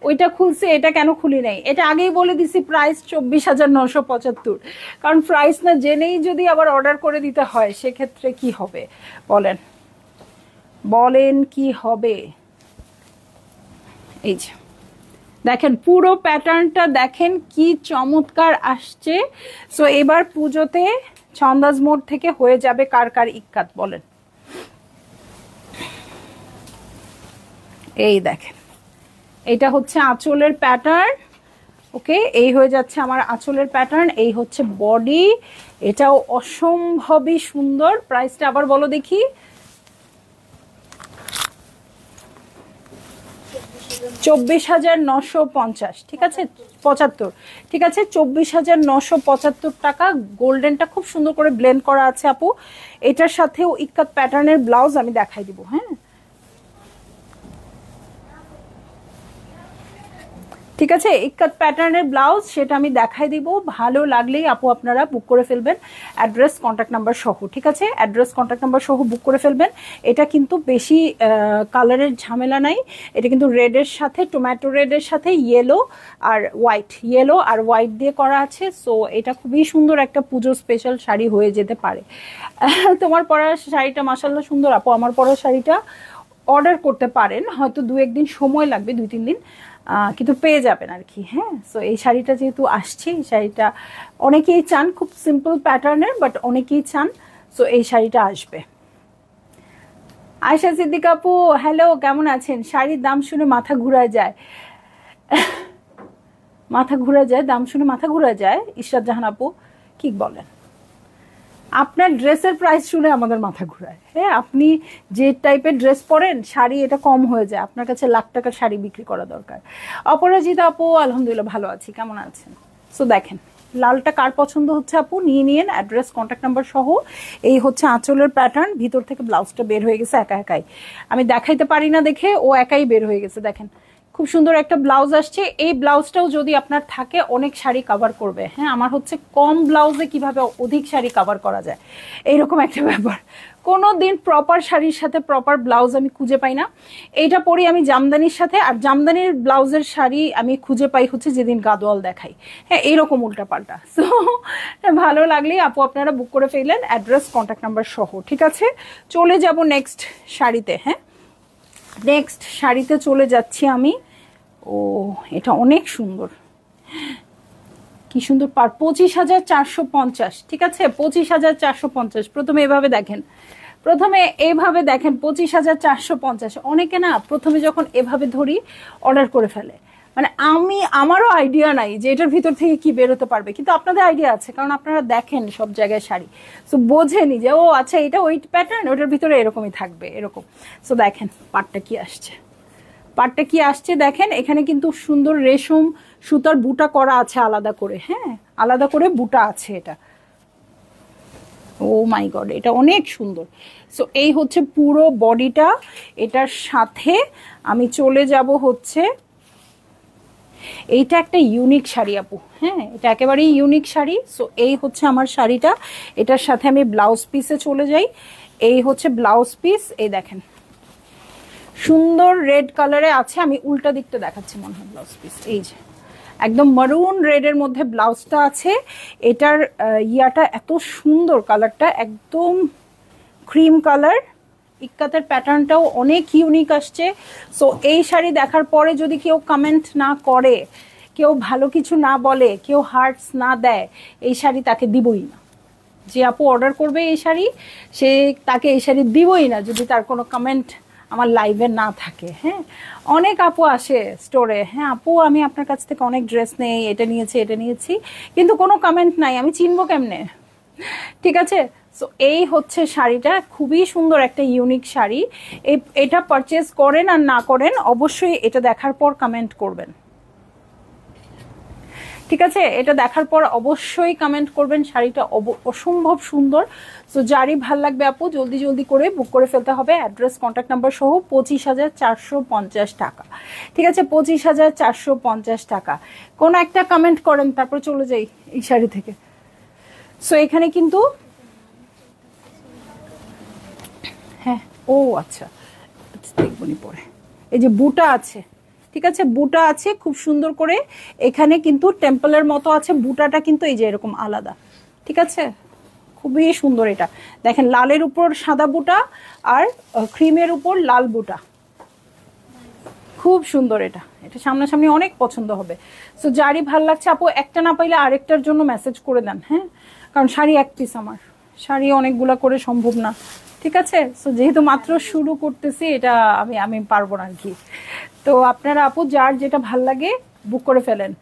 ওইটা খুলছে, এটা কেন খুলি নাই? এটা আগেই বলে দিছি, প্রাইস 24,975। কারণ প্রাইস না জেনেই যদি আবার অর্ডার করে দিতে হয় সেক্ষেত্রে কি হবে বলেন, বলেন কি হবে? এই যে দেখেন পুরো প্যাটার্নটা দেখেন কি চমৎকার আসছে। সো এবার পুজোতে ছন্দাজ মোড় থেকে হয়ে যাবে কার কার ইক্কাত বলেন। এই দেখেন এটা হচ্ছে আঁচলের প্যাটার্ন। ওকে, এই হয়ে যাচ্ছে আমার আঁচলের প্যাটার্ন, এই হচ্ছে বডি, এটাও অসম্ভবই সুন্দর। প্রাইসটা আবার বলো দেখি। 24,950, ঠিক আছে 75, ঠিক আছে 24,975 টাকা। গোল্ডেনটা খুব সুন্দর করে ব্লেন্ড করা আছে আপু। এটার সাথেও ইক্কাত প্যাটার্নের ব্লাউজ আমি দেখাই দিব। হ্যাঁ ঠিক আছে, ইক্কাত প্যাটার্নের ব্লাউজ সেটা আমি দেখাই দিব। ভালো লাগলেই আপু আপনারা বুক করে ফেলবেন, অ্যাড্রেস কন্ট্যাক্ট নাম্বার সহ। ঠিক আছে, অ্যাড্রেস কন্ট্যাক্ট নাম্বার সহ বুক করে ফেলবেন। এটা কিন্তু বেশি কালারের ঝামেলা নাই। এটা কিন্তু রেডের সাথে, টমেটো রেডের সাথে ইয়েলো আর হোয়াইট, ইয়েলো আর হোয়াইট দিয়ে করা আছে। সো এটা খুবই সুন্দর একটা পুজো স্পেশাল শাড়ি হয়ে যেতে পারে। তোমার পরা শাড়িটা মাসাল্লাহ সুন্দর আপু। আমার পরা শাড়িটা অর্ডার করতে পারেন, হয়তো 2-1 দিন সময় লাগবে, 2-3 দিন, কিন্তু পেয়ে যাবেন আর কি। হ্যাঁ, সো এই শাড়িটা যেহেতু আসছে, এই শাড়িটা অনেকেই চান, খুব সিম্পল প্যাটার্নের বাট অনেকেই চান। সো এই শাড়িটা আসবে। আয়শা সিদ্দিক আপু হ্যালো, কেমন আছেন? শাড়ির দাম শুনে মাথা ঘুরা যায়, মাথা ঘুরা যায়, দাম শুনে মাথা ঘুরা যায়। ইশরাত জাহান আপু কি বলেন? আপনার ড্রেসের প্রাইস শুনে আমাদের মাথা ঘুরায়। হ্যাঁ, আপনি যে টাইপের ড্রেস পরেন, শাড়ি এটা কম হয়ে যায়, আপনার কাছে লাখ টাকার শাড়ি বিক্রি করা দরকার। অপরাজিতা আপু আলহামদুলিল্লাহ ভালো আছি, কেমন আছেন? সো দেখেন লালটা কার পছন্দ হচ্ছে আপু নিয়ে নিন, অ্যাড্রেস কন্ট্যাক্ট নাম্বার সহ। এই হচ্ছে আঁচলের প্যাটার্ন, ভিতর থেকে ব্লাউজটা বের হয়ে গেছে একা একাই, আমি দেখাইতে পারি না দেখে ও একাই বের হয়ে গেছে। দেখেন খুব সুন্দর একটা ব্লাউজ আসছে। এই ব্লাউজটাও যদি আপনার থাকে অনেক শাড়ি কভার করবে। হ্যাঁ, আমার হচ্ছে কম ব্লাউজে কিভাবে অধিক শাড়ি কভার করা যায় এইরকম একটা ব্যাপার। কোনো দিন প্রপার শাড়ির সাথে প্রপার ব্লাউজ আমি খুঁজে পাই না। এইটা পরি আমি জামদানির সাথে, আর জামদানির ব্লাউজের শাড়ি আমি খুঁজে পাই হচ্ছে যেদিন গাদোয়াল দেখাই। হ্যাঁ, এইরকম উল্টাপাল্টা। সো ভালো লাগলেই আপু আপনারা বুক করে ফেললেন, অ্যাড্রেস কন্ট্যাক্ট নাম্বার সহ। ঠিক আছে, চলে যাব নেক্সট শাড়িতে। হ্যাঁ, নেক্সট শাড়িতে চলে যাচ্ছি আমি। ও এটা অনেক সুন্দর, কি সুন্দর পার, 25,450। ঠিক আছে, 25,450। প্রথমে এভাবে দেখেন, প্রথমে এভাবে দেখেন 25,450। অনেকে না প্রথমে যখন এভাবে ধরি অর্ডার করে ফেলে, মানে আমারও আইডিয়া নাই যে এটার ভিতর থেকে কি বেরোতে পারবে, কিন্তু আপনাদের আইডিয়া আছে কারণ আপনারা দেখেন সব জায়গায় শাড়ি। সো বোঝেনি যে ও আচ্ছা এটা ওই প্যাটার্ন, ওটার ভিতরে এরকমই থাকবে এরকম। সো দেখেন পাটটা কি আসছে, পাটটা কি আসছে দেখেন। এখানে কিন্তু সুন্দর রেশম সুতার বুটা করা আছে আলাদা করে। হ্যাঁ, আলাদা করে বুটা আছে এটা। ও মাই গড, এটা অনেক সুন্দর। সো এই হচ্ছে পুরো বডিটা। এটার সাথে আমি চলে যাব হচ্ছে, এইটা একটা ইউনিক শাড়ি আপু। হ্যাঁ, এটা একেবারেই ইউনিক শাড়ি। সো এই হচ্ছে আমার শাড়িটা, এটার সাথে আমি ব্লাউজ পিসে চলে যাই। এই হচ্ছে ব্লাউজ পিস, এই দেখেন সুন্দর রেড কালারে আছে। আমি উল্টা দিকটা দেখাচ্ছি মনে হয় ব্লাউজ পিস। এই যে একদম মারুন রেডের মধ্যে ব্লাউজটা আছে। এটার ইয়াটা এত সুন্দর, কালারটা একদম ক্রিম কালার। ইক্কাতের প্যাটার্নটাও অনেক ইউনিক আসছে। সো এই শাড়ি দেখার পরে যদি কেউ কমেন্ট না করে, কেউ ভালো কিছু না বলে, কেউ হার্টস না দেয়, এই শাড়ি তাকে দিবই না। যে আপু অর্ডার করবে এই শাড়ি, সে তাকে এই শাড়ি দিবই না যদি তার কোনো কমেন্ট আমার লাইভে না থাকে। হ্যাঁ, অনেক আপু আসে স্টোরে, হ্যাঁ আপু আমি আপনার কাছ থেকে অনেক ড্রেস নেই, এটা নিয়েছি এটা নিয়েছি, কিন্তু কোনো কমেন্ট নাই, আমি চিনবো কেমনে? ঠিক আছে, সো এই হচ্ছে শাড়িটা, খুবই সুন্দর একটা ইউনিক শাড়ি। এটা পারচেজ করেন আর না করেন অবশ্যই এটা দেখার পর কমেন্ট করবেন। ঠিক আছে, এটা দেখার পর অবশ্যই কমেন্ট করবেন। শাড়িটা অসম্ভব সুন্দর। সো যারই ভাল লাগবে আপু জলদি জলদি করে বুক করে ফেলতে হবে, অ্যাড্রেস কন্ট্যাক্ট নাম্বার সহ। 25,450 টাকা। ঠিক আছে, 25,450 টাকা। কোন একটা কমেন্ট করেন তারপর চলে যাই এই শাড়ি থেকে। সো এখানে কিন্তু হ্যাঁ, ও আচ্ছা দেখবনি পরে, এই যে বুটা আছে, ঠিক আছে, বুটা আছে খুব সুন্দর করে, এখানে কিন্তু টেম্পলের মতো আছে, বুটাটা কিন্তু এই যে এরকম আলাদা। ঠিক আছে, খুবই সুন্দর। এটা দেখেন লালের উপর সাদা বুটা আর ক্রিমের উপর লাল বুটা, খুব সুন্দর। এটা এটা সামনাসামনি অনেক পছন্দ হবে। সো যারই ভাল লাগছে আপু, একটা না পাইলে আরেকটার জন্য মেসেজ করে দেন, হ্যাঁ, কারণ শাড়ি এক পিস, আমার শাড়ি অনেকগুলা করে সম্ভব না। ঠিক আছে, সো যেহেতু মাত্র শুরু করতেছি এটা আমি পারবো না আর কি। তো আপনারা আপু যার যেটা ভাল লাগে বুক করে ফেলেন।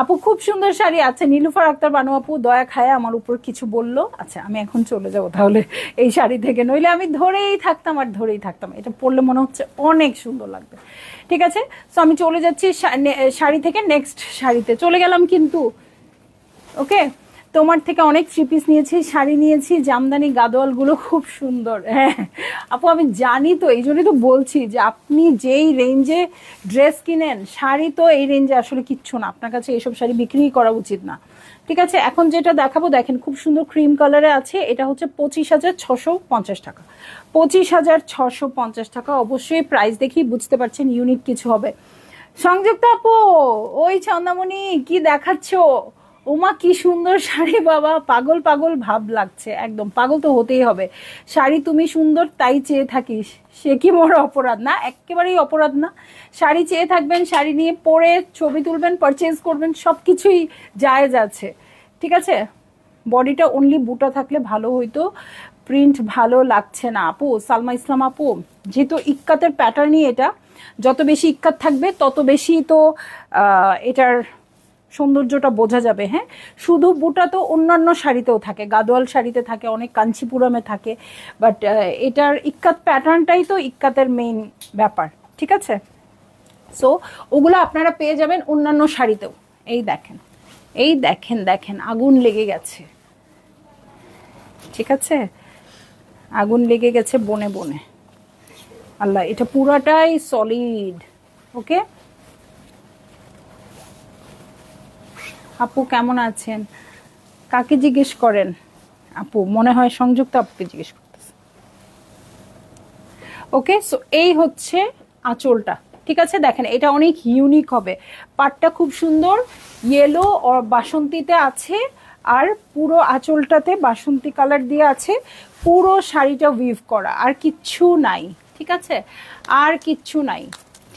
আপু খুব সুন্দর শাড়ি আছে, নীলুফার আক্তার বানু আপু দয়া খায় আমার উপর কিছু বললো। আচ্ছা আমি এখন চলে যাবো তাহলে এই শাড়ি থেকে, নইলে আমি ধরেই থাকতাম আর ধরেই থাকতাম। এটা পরলে মনে হচ্ছে অনেক সুন্দর লাগবে। ঠিক আছে, সো আমি চলে যাচ্ছি শাড়ি থেকে নেক্সট শাড়িতে চলে গেলাম কিন্তু। ওকে, তোমার থেকে অনেক থ্রি পিস নিয়েছি, শাড়ি নিয়েছি, জামদানি গাদোয়ালগুলো খুব সুন্দর। হ্যাঁ আপু আমি জানি, তো এই জন্যই তো বলছি যে আপনি যেই রেঞ্জে ড্রেস কিনেন, শাড়ি তো এই রেঞ্জে আসলে কিচ্ছু না, আপনার কাছে এইসব শাড়ি বিক্রি করা উচিত না। ঠিক আছে, এখন যেটা দেখাবো দেখেন খুব সুন্দর ক্রিম কালারে আছে, এটা হচ্ছে 25,650 টাকা। 25,650 টাকা। অবশ্যই প্রাইস দেখি বুঝতে পারছেন ইউনিক কিছু হবে। সংযুক্ত আপু, ওই চন্দামণি কি দেখাচ্ছ? ওমা কি সুন্দর শাড়ি বাবা, পাগল পাগল ভাব লাগছে, একদম পাগল তো হতেই হবে। শাড়ি তুমি সুন্দর তাই চেয়ে থাকিস, সে কি মোর অপরাধ? না, একেবারেই অপরাধ না। শাড়ি চেয়ে থাকবেন, শাড়ি নিয়ে পরে ছবি তুলবেন, পারচেজ করবেন, সব কিছুই জায়েজ আছে। ঠিক আছে, বডিটা অনলি বুটা থাকলে ভালো হইতো, প্রিন্ট ভালো লাগছে না আপু। সালমা ইসলাম আপু, যেহেতু ইক্কাতের প্যাটার্নই এটা, যত বেশি ইক্কাত থাকবে তত বেশি তো এটার সৌন্দর্যটা বোঝা যাবে। হ্যাঁ, শুধু বুটা তো অন্যান্য শাড়িতেও থাকে, গাদোয়াল শাড়িতে থাকে, অনেক কাঞ্চিপুরমে থাকে, বাট এটার ইক্কাত প্যাটার্নটাই তো ইক্কাতের মেইন ব্যাপার। ঠিক আছে, সো ওগুলো আপনারা পেয়ে যাবেন অন্যান্য শাড়িতেও। এই দেখেন, এই দেখেন, দেখেন আগুন লেগে গেছে। ঠিক আছে, আগুন লেগে গেছে বনে বনে। আল্লাহ, এটা পুরাটাই সলিড। ওকে আপু কেমন আছেন? কাকে জিজ্ঞেস করেন আপু? মনে হয় সংযুক্ত আপুকে জিজ্ঞেস করতেছে। ওকে, সো এই হচ্ছে আঁচলটা। ঠিক আছে, দেখেন এটা অনেক ইউনিক হবে, পাটটা খুব সুন্দর ইয়েলো ও বাসন্তীতে আছে, আর পুরো আঁচলটাতে বাসন্তী কালার দিয়ে আছে, পুরো শাড়িটা উইভ করা, আর কিচ্ছু নাই। ঠিক আছে, আর কিচ্ছু নাই।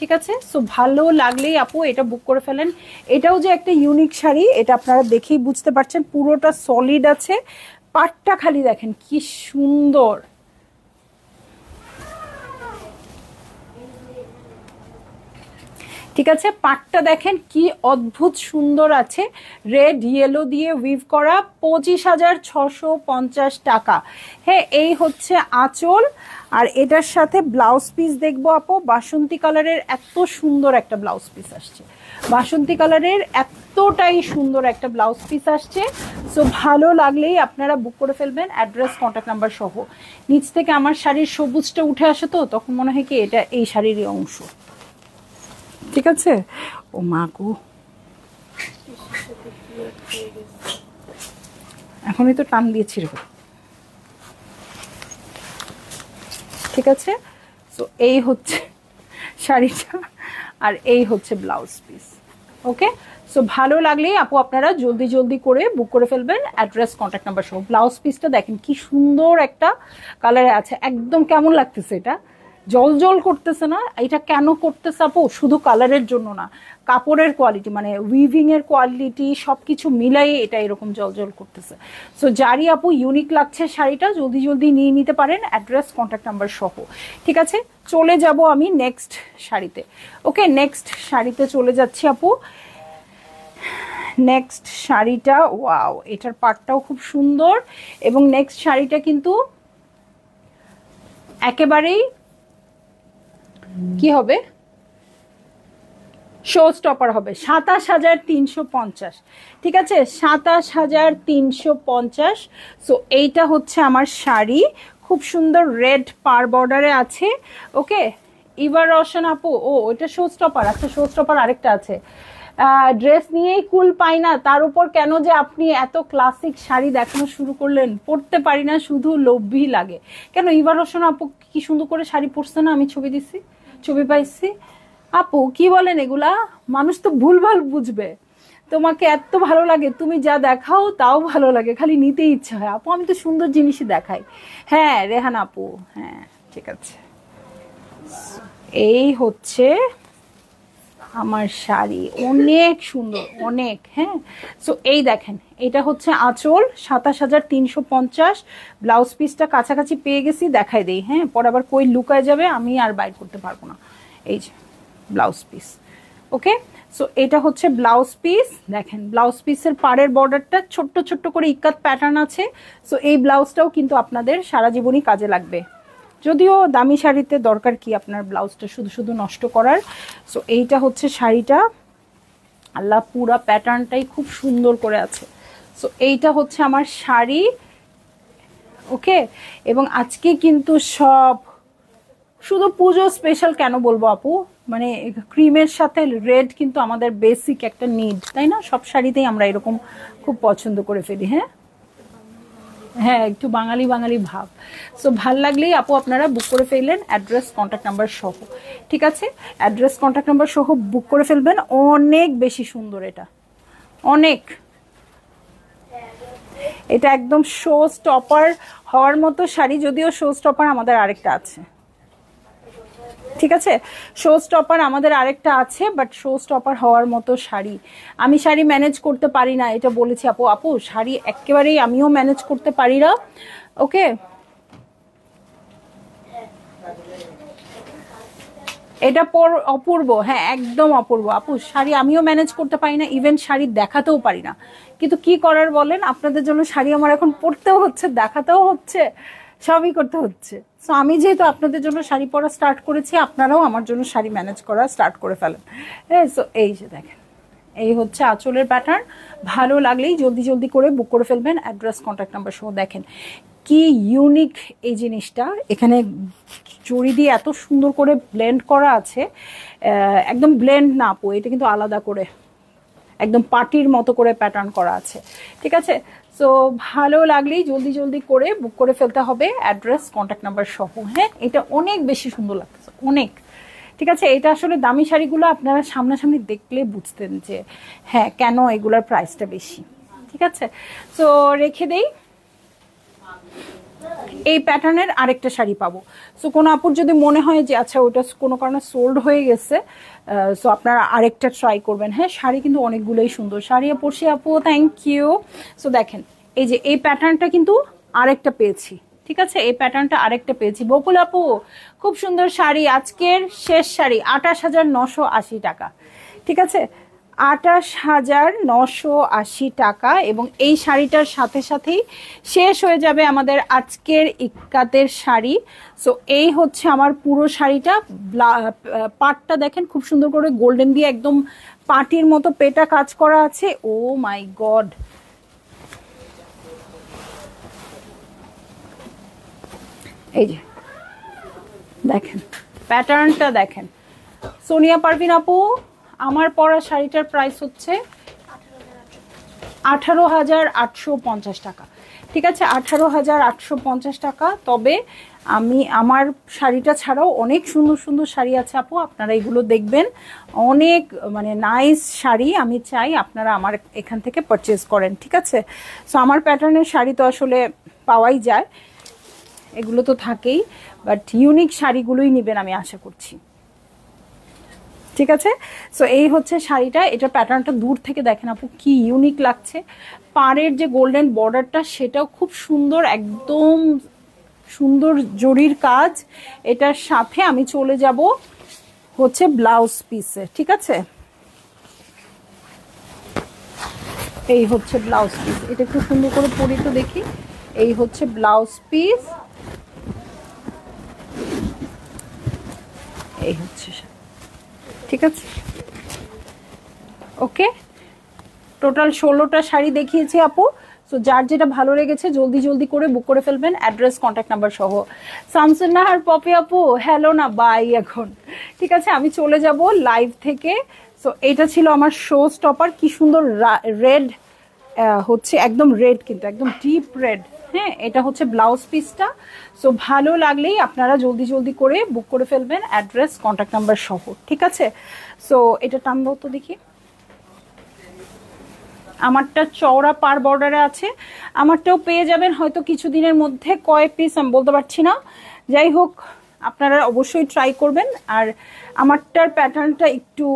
ঠিক আছে, সো ভালো লাগলেই আপু এটা বুক করে ফেলেন। এটাও যে একটা ইউনিক শাড়ি এটা আপনারা দেখেই বুঝতে পারছেন, পুরোটা সলিড আছে, পাটটা খালি দেখেন কি সুন্দর। ঠিক আছে, পাটটা দেখেন কি অদ্ভুত সুন্দর আছে, রেড ইয়েলো দিয়ে উইভ করা, 25,650 টাকা। হ্যাঁ, এই হচ্ছে আঁচল, আর এটার সাথে ব্লাউজ পিস দেখবো আপু। বাসন্তী কালারের এত সুন্দর একটা ব্লাউজ পিস আসছে, বাসন্তী কালারের এতটাই সুন্দর একটা ব্লাউজ পিস আসছে। সো ভালো লাগলেই আপনারা বুক করে ফেলবেন, অ্যাড্রেস কন্ট্যাক্ট নাম্বার সহ। নিচ থেকে আমার শাড়ির সবুজটা উঠে আসে, তো তখন মনে হয় কি এটা এই শাড়িরই অংশ। ঠিক আছে, ও মা গো, এখনই তো টান দিয়েছি। ঠিক আছে, সো এই হচ্ছে শাড়িটা, আর এই হচ্ছে ব্লাউজ পিস। ওকে, সো ভালো লাগলেই আপু আপনারা জলদি জলদি করে বুক করে ফেলবেন, অ্যাড্রেস কন্ট্যাক্ট নাম্বার সহ। ব্লাউজ পিসটা দেখেন কি সুন্দর একটা কালারে আছে, একদম কেমন লাগতেছে, এটা জল জল করতেছে না? এটা কেন করতেছে আপু? শুধু কালারের জন্য না, কাপড়ের কোয়ালিটি মানে উইভিং এর কোয়ালিটি সবকিছু মিলাই এটা এরকম জল জল করতেছে। সো যারই আপু ইউনিক লাগছে শাড়িটা জলদি জলদি নিয়ে নিতে পারেন, অ্যাড্রেস কন্ট্যাক্ট নাম্বার সহ। ঠিক আছে, চলে যাব আমি নেক্সট শাড়িতে। ওকে, নেক্সট শাড়িতে চলে যাচ্ছি আপু। নেক্সট শাড়িটা, ওয়াও, এটার পাটটাও খুব সুন্দর, এবং নেক্সট শাড়িটা কিন্তু একেবারেই কি হবে, শো স্টপার হবে। 27,350। ঠিক আছে, 27,350। সো এইটা হচ্ছে আমার শাড়ি, খুব সুন্দর রেড পার বর্ডারে আছে। ওকে, ইভার রওশন আপু, ও ওইটা শো স্টপার। আচ্ছা, শো স্টপার আরেকটা আছে। ড্রেস নিয়েই কুল পাই না, তার উপর কেন যে আপনি এত ক্লাসিক শাড়ি দেখানো শুরু করলেন, পরতে পারি না, শুধু লোভই লাগে। কেন, ইভার রওশন আপু কি সুন্দর করে শাড়ি পরছে না? আমি ছবি দিছি, ছবি পাইছি। আপু কি বলেন এগুলা? মানুষ তো ভুলভাল বুঝবে। তোমাকে এত ভালো লাগে, তুমি যা দেখাও তাও ভালো লাগে, খালি নিতে ইচ্ছা হয়। আপু আমি তো সুন্দর জিনিসই দেখাই। হ্যাঁ রেহান আপু, হ্যাঁ ঠিক আছে। এই হচ্ছে আমার শাড়ি, অনেক সুন্দর অনেক। হ্যাঁ, সো এই দেখেন, এটা হচ্ছে আঁচল, ২৭,৩৫০। ব্লাউজ পিসটা কাছাকাছি পেয়ে গেছি, দেখাই দেই। হ্যাঁ, পরে আবার কই লুকায় যাবে, আমি আর বাইর করতে পারবো না। এই যে ব্লাউজ পিস, ওকে। সো এটা হচ্ছে ব্লাউজ পিস। দেখেন ব্লাউজ পিসের পাড়ের বর্ডারটা ছোট্ট ছোট্ট করে ইক্কাত প্যাটার্ন আছে। সো এই ব্লাউজটাও কিন্তু আপনাদের সারা জীবনই কাজে লাগবে। যদিও দামি শাড়িতে দরকার কি আপনার ব্লাউজটা শুধু শুধু নষ্ট করার। সো এইটা হচ্ছে শাড়িটা, আল্লাহ পুরা প্যাটার্নটাই খুব সুন্দর করে আছে। সো এইটা হচ্ছে আমার শাড়ি, ওকে। এবং আজকে কিন্তু সব শুধু পুজো স্পেশাল কেন বলবো আপু, মানে ক্রিমের সাথে রেড কিন্তু আমাদের বেসিক একটা নিড, তাই না? সব শাড়িতেই আমরা এরকম খুব পছন্দ করে ফেলি। হ্যাঁ হ্যাঁ, একটু বাঙালি বাঙালি ভাব। সো ভাল লাগলেই আপু আপনারা বুক করে ফেললেন, অ্যাড্রেস কন্ট্যাক্ট নাম্বার সহ। ঠিক আছে, অ্যাড্রেস কন্ট্যাক্ট নাম্বার সহ বুক করে ফেলবেন। অনেক বেশি সুন্দর এটা, অনেক। এটা একদম শো স্টপার হওয়ার মতো শাড়ি, যদিও শো স্টপার আমাদের আরেকটা আছে। ঠিক আছে, শো স্টপার আমাদের আরেকটা আছে, বাট শো স্টপার হওয়ার মতো শাড়ি। আমি শাড়ি ম্যানেজ করতে পারি না, এটা বলেছি আপু। আপু শাড়ি একেবারেই আমিও ম্যানেজ করতে পারি না, ওকে। এটা অপূর্ব, হ্যাঁ একদম অপূর্ব আপু। শাড়ি আমিও ম্যানেজ করতে পারি না, ইভেন শাড়ি দেখাতেও পারি না। কিন্তু কি করার বলেন, আপনাদের জন্য শাড়ি আমার এখন পরতেও হচ্ছে, দেখাতেও হচ্ছে, সবই করতে হচ্ছে। সো আমি যেহেতু আপনাদের জন্য শাড়ি পরা স্টার্ট করেছি, আপনারাও আমার জন্য শাড়ি ম্যানেজ করা স্টার্ট করে ফেলেন। হ্যাঁ, সো এই যে দেখেন, এই হচ্ছে আঁচলের প্যাটার্ন। ভালো লাগলেই জলদি জলদি করে বুক করে ফেলবেন, অ্যাড্রেস কন্ট্যাক্ট নাম্বার সহ। দেখেন কি ইউনিক এই জিনিসটা, এখানে জড়ি দিয়ে এত সুন্দর করে ব্লেন্ড করা আছে। একদম ব্লেন্ড না আপু, এটা কিন্তু আলাদা করে একদম পার্টির মতো করে প্যাটার্ন করা আছে। ঠিক আছে, সো ভালো লাগলেই জলদি জলদি করে বুক করে ফেলতে হবে, অ্যাড্রেস কন্ট্যাক্ট নাম্বার সহ। হ্যাঁ, এটা অনেক বেশি সুন্দর লাগতেছে, অনেক। ঠিক আছে, এটা আসলে দামি শাড়িগুলো আপনারা সামনাসামনি দেখলে বুঝতেন যে হ্যাঁ কেন এগুলোর প্রাইসটা বেশি। ঠিক আছে, সো রেখে দেই। এই প্যাটার্নের আরেকটা শাড়ি পাবো। সো কোনো আপুর যদি মনে হয় যে আচ্ছা ওটা কোনো কারণে সোল্ড হয়ে গেছে, সো আপনারা আরেকটা ট্রাই করবেন। হ্যাঁ, শাড়ি কিন্তু অনেকগুলোই সুন্দর। শাড়ি পরশি আপু, থ্যাংক ইউ। সো দেখেন এই যে এই প্যাটার্নটা কিন্তু আরেকটা পেয়েছি। ঠিক আছে, এই প্যাটার্নটা আরেকটা পেয়েছি। বকুল আপু খুব সুন্দর শাড়ি, আজকের শেষ শাড়ি, ২৮,৯৮০ টাকা। ঠিক আছে, ২৮,৯৮০ টাকা। এবং এই শাড়িটার সাথে সাথেই শেষ হয়ে যাবে আমাদের আজকের ইক্কাতের শাড়ি। সো এই হচ্ছে আমার পুরো শাড়িটা। পাটটা দেখেন খুব সুন্দর করে গোল্ডেন দিয়ে একদম পাটির মতো পেটা কাজ করা আছে। ও মাই গড, এই যে দেখেন প্যাটার্নটা দেখেন। সোনিয়া পারভিন আপু, আমার পরা শাড়িটার প্রাইস হচ্ছে 18,850 টাকা। ঠিক আছে, 18,850 টাকা। তবে আমি আমার শাড়িটা ছাড়াও অনেক সুন্দর সুন্দর শাড়ি আছে আপু, আপনারা এগুলো দেখবেন। অনেক মানে নাইস শাড়ি, আমি চাই আপনারা আমার এখান থেকে পারচেজ করেন। ঠিক আছে, সো আমার প্যাটার্নের শাড়ি তো আসলে পাওয়াই যায়, এগুলো তো থাকেই, বাট ইউনিক শাড়িগুলোই নেবেন আমি আশা করছি। ঠিক আছে, সো এই হচ্ছে শাড়িটা। এটা প্যাটার্নটা দূর থেকে দেখেন আপু কি ইউনিক লাগছে। পাড়ের যে গোল্ডেন বর্ডারটা সেটাও খুব সুন্দর, একদম সুন্দর জরির কাজ। এটার সাথে আমি চলে যাব হচ্ছে ব্লাউজ পিসে। ঠিক আছে, এই হচ্ছে ব্লাউজ পিস। এটা একটু সুন্দর করে পরি তো দেখি। এই হচ্ছে ব্লাউজ পিস, এই হচ্ছে। ঠিক আছে, ওকে। টোটাল 16টা শাড়ি দেখিয়েছি আপু। সো যার যেটা ভালো লেগেছে জলদি জলদি করে বুক করে ফেলবেন, অ্যাড্রেস কন্ট্যাক্ট নাম্বার সহ। শামসুন নাহার পপি আপু, হ্যালো না বাই এখন। ঠিক আছে, আমি চলে যাব লাইভ থেকে। সো এটা ছিল আমার শো স্টপার। কি সুন্দর রেড হচ্ছে, একদম রেড, কিন্তু একদম ডিপ রেড। হ্যাঁ, এটা হচ্ছে ব্লাউজ পিসটা। সো ভালো লাগলেই আপনারা জলদি জলদি করে বুক করে ফেলবেন, অ্যাড্রেস কন্ট্যাক্ট নাম্বার সহ, ঠিক আছে? সো এটা টান দাও তো দেখি। আমারটা চওড়া পার বর্ডারে আছে, আমারটাও পেয়ে যাবেন হয়তো কিছুদিনের মধ্যে, কয় পিস আমি বলতে পারছি না। যাই হোক, আপনারা অবশ্যই ট্রাই করবেন। আর আমারটার প্যাটার্নটা একটু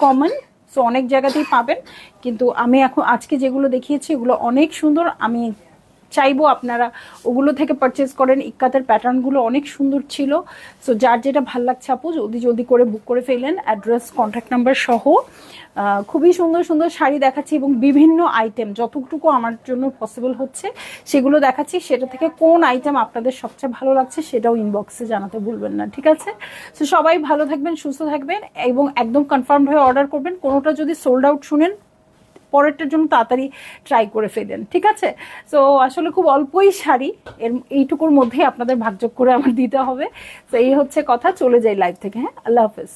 কমন, সো অনেক জায়গাতেই পাবেন, কিন্তু আমি এখন আজকে যেগুলো দেখিয়েছি এগুলো অনেক সুন্দর। আমি চাইবো আপনারা ওগুলো থেকে পারচেজ করেন, ইক্কাতের প্যাটার্নগুলো অনেক সুন্দর ছিল। সো যার যেটা ভাল লাগছে আপু জলদি জলদি করে বুক করে ফেলেন, অ্যাড্রেস কন্ট্যাক্ট নাম্বার সহ। খুবই সুন্দর সুন্দর শাড়ি দেখাচ্ছি এবং বিভিন্ন আইটেম যতটুকু আমার জন্য পসিবল হচ্ছে সেগুলো দেখাচ্ছি। সেটা থেকে কোন আইটেম আপনাদের সবচেয়ে ভালো লাগছে সেটাও ইনবক্সে জানাতে ভুলবেন না, ঠিক আছে? সো সবাই ভালো থাকবেন, সুস্থ থাকবেন এবং একদম কনফার্ম হয়ে অর্ডার করবেন। কোনোটা যদি সোল্ড আউট শুনেন পরেরটার জন্য তাড়াতাড়ি ট্রাই করে ফেলেন, ঠিক আছে? সো আসলে খুব অল্পই শাড়ি, এইটুকুর মধ্যেই আপনাদের ভাগযোগ করে আমার দিতে হবে। তো এই হচ্ছে কথা, চলে যাই লাইভ থেকে। হ্যাঁ, আল্লাহ হাফেজ।